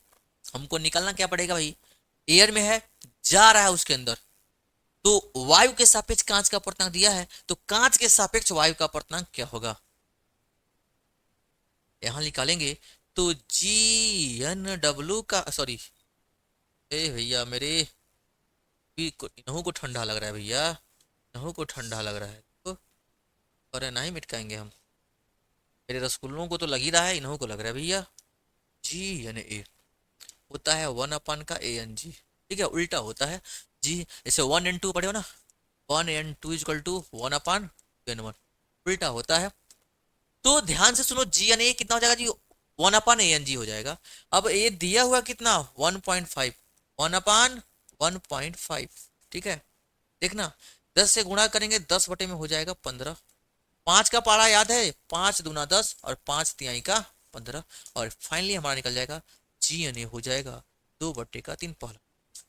हमको निकालना क्या पड़ेगा भाई, एयर में है, जा रहा है उसके अंदर, तो वायु के सापेक्ष कांच का अपर्तनांक दिया है, तो कांच के सापेक्ष वायु का अपर्तनांक क्या होगा, यहां निकालेंगे। तो जी एन डब्ल्यू का, सॉरी ए भैया मेरे इन्हों को ठंडा लग रहा है भैया, इन्हों को ठंडा लग रहा है तो, अरे नहीं मिटकाएंगे हम, मेरे रसगुल्लों को तो लग ही रहा है, इन्हों को लग रहा है भैया। जी एन ए होता है 1 का ए एन जी, ठीक है, उल्टा होता है जी। जैसे 1 and 2 पढ़े हो ना, 1 and 2 इक्वल टू 1/n1, उल्टा होता है। तो ध्यान से सुनो, जी एन ए कितना हो जाएगा जी, 1/an जी हो जाएगा। अब ये दिया हुआ कितना, 1.5, 1/1.5, ठीक है। देखना 10 से गुणा करेंगे 10 बटे में हो जाएगा 15। 5 का पारा याद है, 5 दूना 10 और 5 तिहाई का 15, और फाइनली हमारा निकल जाएगा जी एन ए हो जाएगा 2/3 पहला।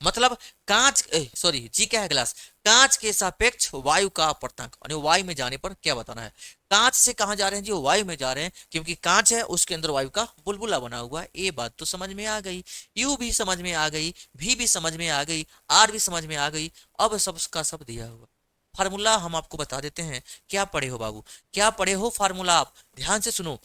मतलब कांच, सॉरी जी क्या है ग्लास, कांच के सापेक्ष वायु का अपर्तनांक, और वायु में जाने पर क्या बताना है। कांच से कहां जा रहे हैं जी, वायु में जा रहे हैं, क्योंकि कांच है उसके अंदर वायु का बुलबुला बना हुआ है। ये बात तो समझ में आ गई, यू भी समझ में आ गई, भी समझ में आ गई, आर भी समझ में आ गई। अब सबका सब दिया हुआ फार्मूला हम आपको बता देते हैं। क्या पढ़े हो बाबू, क्या पढ़े हो फार्मूला, आप ध्यान से सुनो।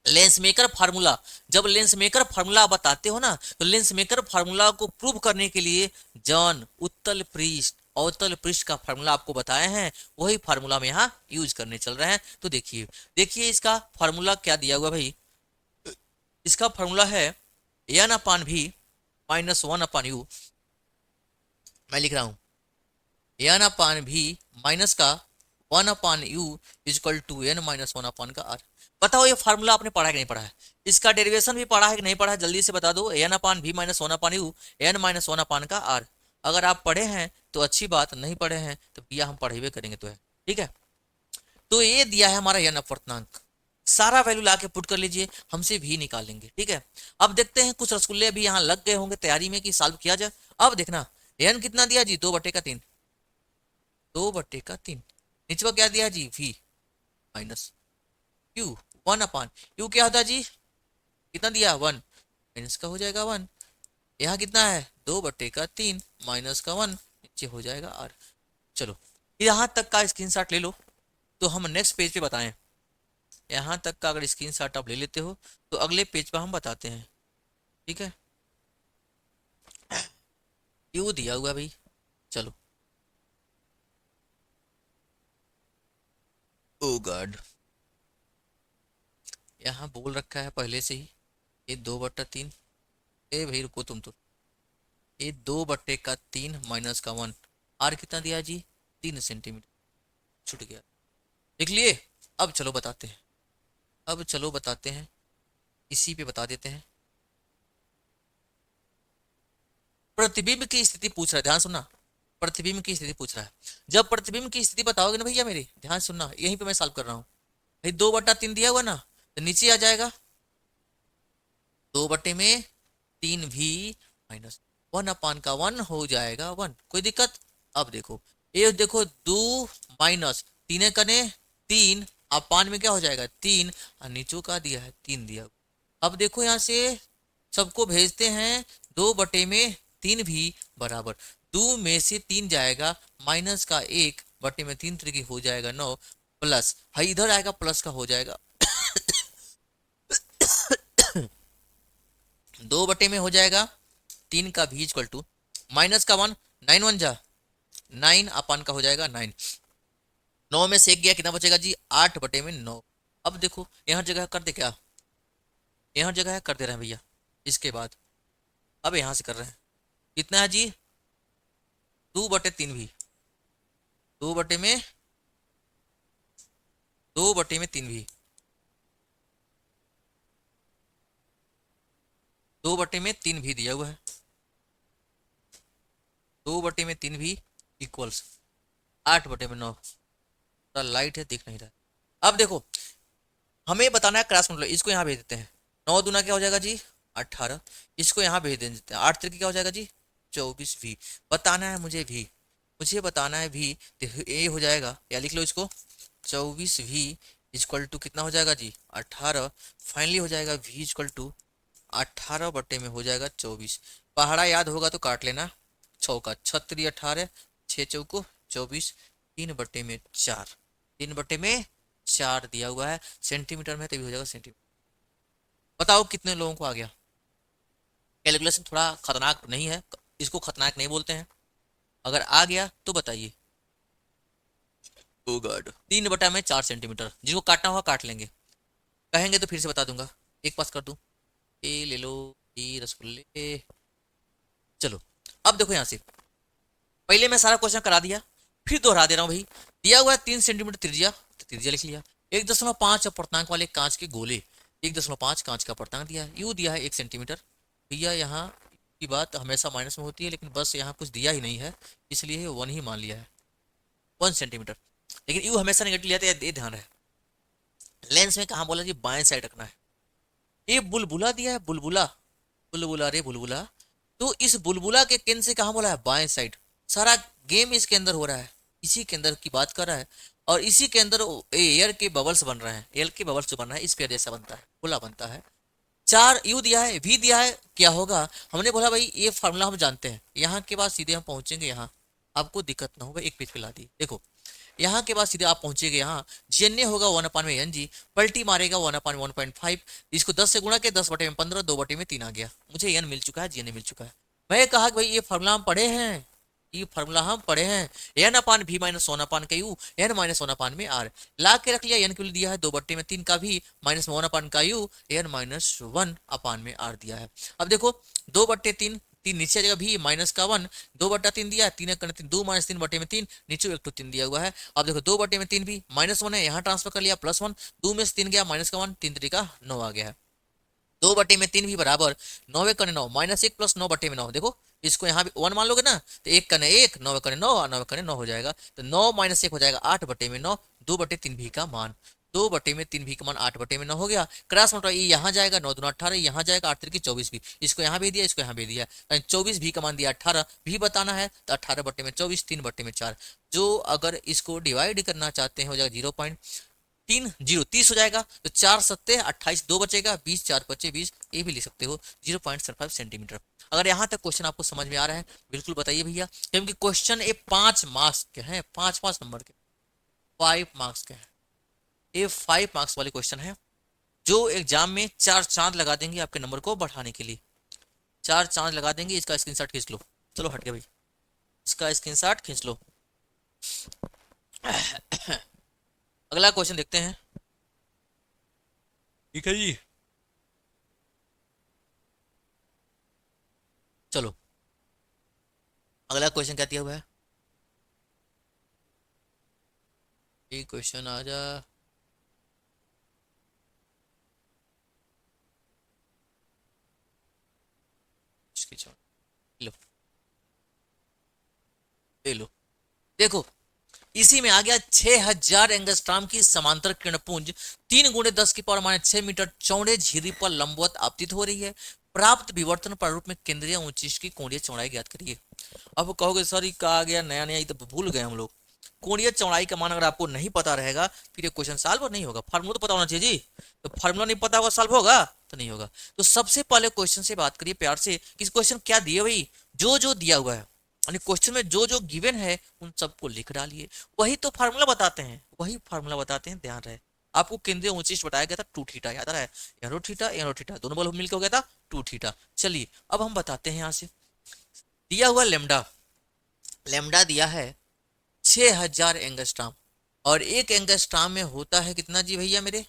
लेंस मेकर फार्मूला, जब लेंस मेकर फार्मूला बताते हो ना, तो लेंस मेकर फार्मूला को प्रूव करने के लिए जॉन उत्तल पृष्ठ, अवतल पृष्ठ का फार्मूला आपको बताए हैं, वही फार्मूला में यहाँ यूज करने चल रहे हैं। तो देखिए देखिए इसका फार्मूला क्या दिया हुआ भाई, इसका फार्मूला है n/v-1/u, मैं लिख रहा हूं n/v माइनस का one upon u is equal to N minus one upon का आर। बताओ ये फार्मूला आपने पढ़ा है कि नहीं पढ़ा है? इसका डेरिवेशन भी पढ़ा है कि नहीं पढ़ा है? जल्दी से बता दो। एन अपान भी minus one upon u N minus one upon का आर। अगर आप पढ़े हैं तो अच्छी बात, नहीं पढ़े हैं तो भैया हम पढ़े हुए करेंगे तो है, ठीक है। तो ये दिया है हमारा एन अपवर्तनांक, सारा वैल्यू ला के पुट कर लीजिए, हमसे भी निकाल लेंगे, ठीक है। अब देखते हैं कुछ रसगुल्ले भी यहाँ लग गए होंगे तैयारी में कि सॉल्व किया जाए। अब देखना एन कितना दिया जी, 2/3, 2/3। नीचे क्या दिया जी, v minus Q 1 upon you क्या होता है जी, कितना दिया 1, माइनस का हो जाएगा 1। यहाँ कितना है 2/3 माइनस का 1, नीचे हो जाएगा r। चलो यहाँ तक का स्क्रीनशॉट ले लो तो हम नेक्स्ट पेज पे बताएं। यहाँ तक का अगर स्क्रीनशॉट आप ले लेते हो तो अगले पेज पर हम बताते हैं, ठीक है। क्यू दिया हुआ भाई, चलो। ओ गॉड, यहाँ बोल रखा है पहले से ही ये 2/3। ए भाई रुको तुम तो, ये 2/3 माइनस का 1, आर कितना दिया जी 3 सेंटीमीटर, छूट गया, लिख लिए। अब चलो बताते हैं, अब चलो बताते हैं, इसी पे बता देते हैं। प्रतिबिंब की स्थिति पूछ रहा है, ध्यान सुनना। प्रतिबिंब की स्थिति पूछ रहा है, जब प्रतिबिंब की स्थिति बताओगे ना भैया मेरी, ध्यान सुनना, यहीं पे मैं सॉल्व कर रहा हूँ। भाई 2/3 दिया हुआ ना, तो नीचे आ जाएगा 2/3 भी माइनस 1/1 हो जाएगा 1, कोई दिक्कत। अब देखो ये देखो 2 माइनस 3 कने 3 अपान में क्या हो जाएगा 3, और नीचों का दिया है 3 दिया। अब देखो यहाँ से सबको भेजते हैं, 2/3 भी बराबर 2 में से 3 जाएगा, माइनस का 1/3 तरीके हो जाएगा 9, प्लस है इधर आएगा प्लस का हो जाएगा 2 में हो जाएगा 3 का भी इक्वल टू माइनस का 1, 9 1 जा 9 अपान का हो जाएगा 9, 9 में से एक गया कितना बचेगा जी 8/9। अब देखो यहाँ जगह कर दे क्या, यहाँ जगह है कर दे रहे हैं भैया। इसके बाद अब यहाँ से कर रहे हैं, कितना है जी 2/3 भी 2/3 3 भी 2/3 भी दिया हुआ है, 2/3 भी इक्वल्स 8/9। लाइट है दिख नहीं रहा। अब देखो हमें बताना है क्रॉस मल्टीप्लाई, इसको यहाँ भेज देते हैं, 9 दूना क्या हो जाएगा जी 18, इसको यहाँ भेज देते हैं 8 तरीके क्या हो जाएगा जी 24 भी। बताना है मुझे भी, मुझे बताना है भी, तो ये हो जाएगा, या लिख लो इसको 24 भी इक्वल टू कितना हो जाएगा जी 18। फाइनली हो जाएगा v इक्वल टू 18 में हो जाएगा 24। पहाड़ा याद होगा तो काट लेना, चौका 36 18 6 चौको 24, 3/4, 3/4 दिया हुआ है, सेंटीमीटर में तभी हो जाएगा सेंटीमीटर। बताओ कितने लोगों को आ गया। कैलकुलेशन थोड़ा खतरनाक नहीं है, इसको खतरनाक नहीं बोलते हैं, अगर आ गया तो बताइए। ओ गॉड, 3/4 सेंटीमीटर, जिसको काटना होगा काट लेंगे, कहेंगे तो फिर से बता दूंगा, एक पास कर दूं, ए ले लो ये रसगुल्ले। चलो अब देखो यहाँ से, पहले मैं सारा क्वेश्चन करा दिया, फिर दोहरा दे रहा हूँ भाई। दिया हुआ है 3 सेंटीमीटर त्रिज्या, तो त्रिज्या लिख लिया। 1.5 अपर्तनांक वाले कांच के गोले, 1.5 कांच का अपर्तनांक दिया है, यू दिया है 1 सेंटीमीटर। भैया यहाँ की बात हमेशा माइनस में होती है, लेकिन बस यहाँ कुछ दिया ही नहीं है, इसलिए 1 ही मान लिया है, 1 सेंटीमीटर। लेकिन यू हमेशा नेगेटिव लिया था, ये ध्यान है। लेंस में कहाँ बोला जी बाएं साइड रखना है। ये बुलबुला दिया है, बुलबुला, बुलबुला रे बुलबुला, तो इस बुलबुला के केंद्र से कहाँ बोला है बाएं साइड। सारा गेम इसके अंदर हो रहा है, इसी के अंदर की बात कर रहा है, और इसी के अंदर एयर के बबल्स बन रहे हैं, एयर के बबल्स जो बन रहा है इस पे जैसा बनता है, खुला बनता है। 4 यू दिया है, वी दिया है, क्या होगा हमने बोला भाई ये फार्मूला हम जानते हैं। यहाँ के बाद सीधे हम पहुंचेंगे, यहाँ आपको दिक्कत ना होगा, एक पेज पे ला दी देखो। यहाँ के बाद सीधे आप पहुंचेंगे, यहाँ जी होगा 1/n, पलटी मारेगा 1/1.5, इसको 10 से गुणा के 10/15, 2/3 आ गया, मुझे एन मिल चुका है, जी मिल चुका है। मैं कहा कि भाई ये फार्मूला हम पढ़े हैं, ये फार्मूला हम पढ़े हैं, n/v minus 1/u n minus 1/r, ला के रख लिया। एन क्यों दिया है 2/3 का भी minus 1/u n minus 1/r दिया है। अब देखो 2/3 तीन नीचे आ जाएगा भी माइनस का 1, 2/3 दिया, 3 2 माइनस 3/3, नीचे एक तो 3 दिया हुआ है। अब देखो 2/3 भी -1 है, यहाँ ट्रांसफर कर लिया +1, 2 में से 3 गया माइनस का 1, 3 3 का 9 आ गया है। 2/3 भी बराबर 9 × 9 -1 + 9/9, देखो इसको यहाँ भी 1 मान लोगे ना तो 1 × 1 9 × 9 और 9 × 9 हो जाएगा, तो 9 - 1 हो जाएगा 8/9, 2/3 भी का मान 2/3 भी का मान 8/9 हो गया। क्रॉस मल्टीप्लाई यहाँ जाएगा 9 दूना 18, यहाँ जाएगा 8 3 24 भी, इसको यहाँ भेज दिया, इसको यहाँ भेज दिया, 24 भी का मान दिया 18 भी बताना है, तो 18/24 3/4, जो अगर इसको डिवाइड करना चाहते हैं हो जाएगा 0.30 हो जाएगा, तो 4 × 7 = 28, 2 बचेगा 20, 4 × 5 = 20, ये भी लिख सकते हो 0.75 सेंटीमीटर। अगर यहाँ तक क्वेश्चन आपको समझ में आ रहा है बिल्कुल बताइए भैया, क्योंकि क्वेश्चन ये 5 मार्क्स के हैं, 5 नंबर के, 5 मार्क्स के हैं, ये 5 मार्क्स वाले क्वेश्चन है, जो एग्जाम में 4 चांद लगा देंगे आपके नंबर को बढ़ाने के लिए, 4 चांद लगा देंगे। इसका स्क्रीनशॉट खींच लो, चलो हट गया भाई, इसका स्क्रीनशॉट खींच लो। अगला क्वेश्चन देखते हैं, ठीक है जी, चलो अगला क्वेश्चन क्या दिया हुआ है, ये क्वेश्चन आ जा, लो ले लो, देखो इसी में आ गया 6000 एंगस्ट्राम की समांतर किरणपुंज 3 × 10⁻⁶ मीटर चौड़े झिरी पर लंबवत आपतित हो रही है, प्राप्त विवर्तन प्रारूप में केंद्रीय उच्चिष्ट की कोणीय चौड़ाई ज्ञात करिए। अब कहोगे सर ये कहा गया नया नया, ये तो भूल गए हम लोग। कोणीय चौड़ाई का मान अगर आपको नहीं पता रहेगा फिर ये क्वेश्चन सॉल्व नहीं होगा, फार्मूला तो पता होना चाहिए जी, तो फार्मूला नहीं पता होगा सॉल्व होगा तो नहीं होगा। तो सबसे पहले क्वेश्चन से बात करिए प्यार से, कि क्वेश्चन क्या दिया भाई, जो जो दिया हुआ है यानी क्वेश्चन में जो जो गिवन है उन सबको लिख डालिए, वही तो फार्मूला बताते हैं, वही फार्मूला बताते हैं, ध्यान रहे। आपको केंद्रीय उच्चिष्ट बताया गया था 2θ, याद रहा है, एरो थीटा दोनों बल मिलकर हो गया था 2θ। चलिए अब हम बताते हैं यहाँ से, दिया हुआ लेमडा, लेमडा दिया है 6000 एंगस्ट्राम, और एक एंगस्ट्राम में होता है कितना जी भैया मेरे,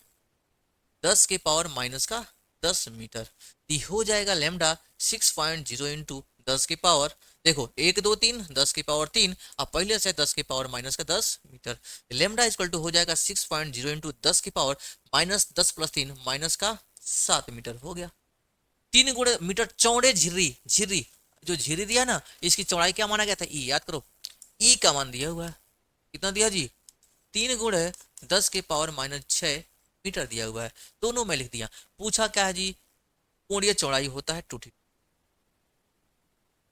10⁻⁻10 मीटर, तो हो जाएगा लेमडा 6.0 इंटू 10⁻, देखो 1 2 3 10⁻3, अब पहले से 10⁻⁻10 मीटर, लेमडा इक्वल टू हो जाएगा 6.0 इंटू 10⁻10 + 3 -7 मीटर हो गया। 3 × चौड़े झिर्री, झिर्री जो झिर्री दिया ना इसकी चौड़ाई क्या माना गया था, ई याद करो, ई का मान दिया हुआ है, कितना दिया जी, 3 × 10⁻⁻6 मीटर दिया हुआ है, दोनों में लिख दिया। पूछा क्या है जी, कोणीय चौड़ाई होता है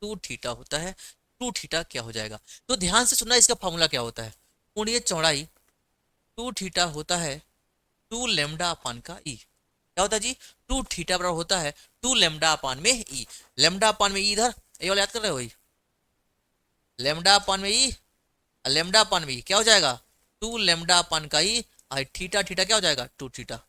2θ होता है, 2θ क्या हो जाएगा, तो ध्यान से सुनना, इसका फॉर्मूला क्या होता है, कोणीय चौड़ाई 2θ होता है 2 लेमडा अपान का ई, क्या होता है जी, 2θ बराबर होता है 2 लेमडा अपान में ई, लेमडा अपान में ई इधर ये वाला याद कर रहे हो, लेमडा अपान में ई, लेमडा अपान में ई क्या हो जाएगा 2 लेमडा अपान का ई, थीटा थीटा क्या हो जाएगा 2θ,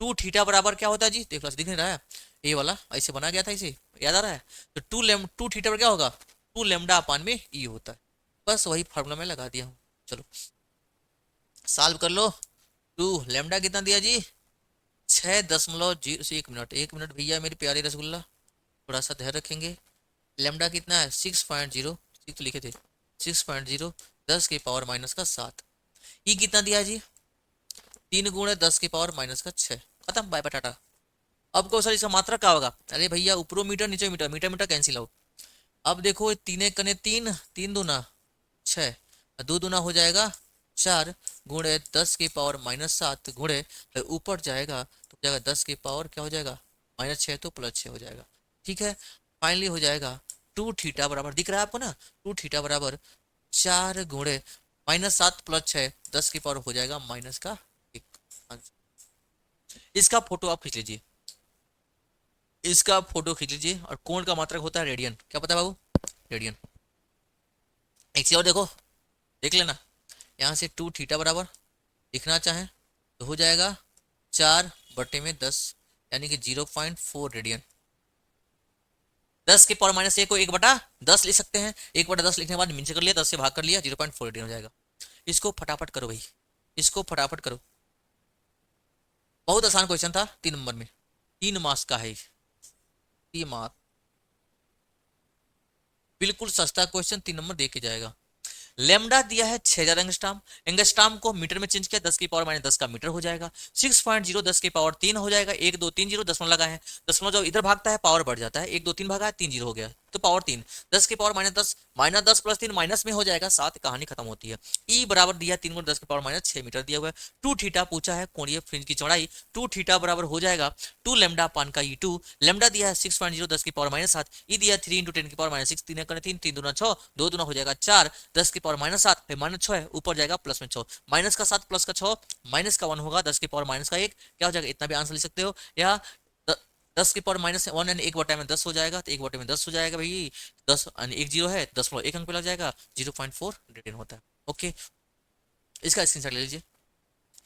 2θ बराबर क्या होता है जी, देख दिख नहीं रहा है, ये वाला ऐसे बना गया था, इसे याद आ रहा है, तो 2θ पर क्या होगा 2 लेमडा अपान में ई होता है, बस वही फार्मूला में लगा दिया हूँ। चलो सॉल्व कर लो, 2 लेमडा कितना दिया जी 6.0 1 मिनट, 1 मिनट भैया मेरी प्यारी रसगुल्ला, थोड़ा सा ध्यान रखेंगे, लेमडा कितना है 6.0, तो लिखे थे 6.0 10⁻⁻7, ई कितना दिया जी 3 × 10⁻⁻6, खत्म, बाय बाय टाटा। अब को सर इसका मात्रा क्या होगा, अरे भैया ऊपरों मीटर नीचे मीटर, मीटर मीटर कैंसिल हो, अब देखो 3 × 3 दूना 6, 2 दूना हो जाएगा 4 × 10⁻⁻7 गुणे ऊपर जाएगा तो हो जाएगा 10 क्या हो जाएगा -6, तो +6 हो जाएगा, ठीक है। फाइनली हो जाएगा 2θ बराबर, दिख रहा है आपको ना, 2θ बराबर 4 × -7 + 6 10 हो जाएगा -1। इसका फोटो आप खींच लीजिए, इसका फोटो खींच लीजिए, और कोण का मात्रक होता है रेडियन, क्या पता है बाबू, रेडियन। एक चीज और देखो, देख लेना, यहाँ से 2θ बराबर लिखना चाहें तो हो जाएगा 4/10 यानी कि 0.4 रेडियन, 10⁻⁻1 को 1/10 लिख सकते हैं, 1/10 लिखने के बाद नीचे कर लिया, 10 से भाग कर लिया, 0.4 रेडियन हो जाएगा। इसको फटाफट करो भाई, इसको फटाफट करो, बहुत आसान क्वेश्चन था, 3 नंबर में, 3 मार्क्स का है ये मार्क। बिल्कुल सस्ता क्वेश्चन 3 नंबर दे के जाएगा। लेमडा दिया है 6000 एंगस्ट्राम, एंगस्ट्राम को मीटर में चेंज किया 10 की पावर -10 का मीटर हो जाएगा। 6.0 10 की पावर 3 हो जाएगा। 1 2 3 0 दशमलव लगा है, दशमलव जब इधर भागता है पावर बढ़ जाता है। 1 2 3 भागा है 3 0 हो गया तो पावर 3। 10 की पावर -10, -10 प्लस 3 माइनस में हो जाएगा 7, कहानी खत्म होती है। ई बराबर दिया 3 × 10 की पावर -6 मीटर दिया हुआ है। 2 थीटा पूछा है कोणीय फ्रिंज की चौड़ाई, 2 थीटा बराबर हो जाएगा 2 लेमडा पान का ई2। लेमडा दिया है 6.0 10 की पावर -7, ई दिया 3 × 10 की पावर -6, 3 3 3 दूना 6, 2 दूना हो जाएगा 4, 10 की पावर -7 फिर -6 है ऊपर जाएगा प्लस में 6, माइनस का 7 प्लस का 6 माइनस का 1 होगा 10 की पावर -1 क्या हो जाएगा, इतना भी आंसर लिख सकते हो। या 10 की पावर -1 यानी 1/10 हो जाएगा, तो 1/10 हो जाएगा भाई। 10 यानी 1 0 है, 1 अंक पे लग जाएगा, 0.4 रिटर्न होता है। ओके, इसका स्क्रीनशॉट ले लीजिए।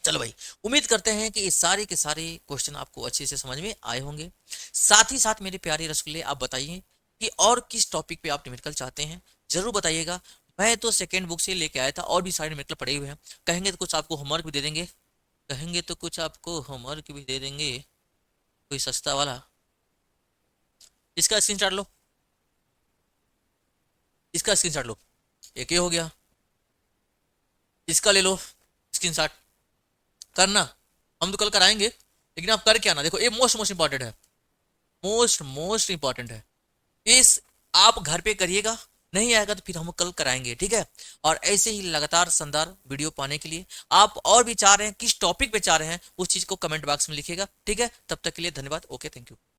चलो भाई, उम्मीद करते हैं कि ये सारे के सारे क्वेश्चन आपको अच्छे से समझ में आए होंगे। साथ ही साथ मेरे प्यारे रसगुल्ले, आप बताइए कि और किस टॉपिक पे आप न्यूमेरिकल चाहते हैं, जरूर बताइएगा। मैं तो सेकेंड बुक से लेके आया था, और भी सारे न्यूमेरिकल पड़े हुए हैं। कहेंगे तो कुछ आपको होमवर्क भी दे देंगे, कहेंगे तो कुछ आपको होमवर्क भी दे देंगे, कोई सस्ता वाला। इसका स्क्रीनशॉट लो, इसका स्क्रीनशॉट लो, एक ये हो गया। इसका ले लो स्क्रीनशॉट, करना हम तो कल कराएंगे, लेकिन आप कर क्या ना, देखो ये मोस्ट मोस्ट इंपॉर्टेंट है, मोस्ट मोस्ट इंपॉर्टेंट है। इस आप घर पे करिएगा, नहीं आएगा तो फिर हम कल कराएंगे, ठीक है। और ऐसे ही लगातार शानदार वीडियो पाने के लिए आप और भी चाह रहे हैं, किस टॉपिक पे चाह रहे हैं, उस चीज को कमेंट बॉक्स में लिखिएगा, ठीक है। तब तक के लिए धन्यवाद, ओके, थैंक यू।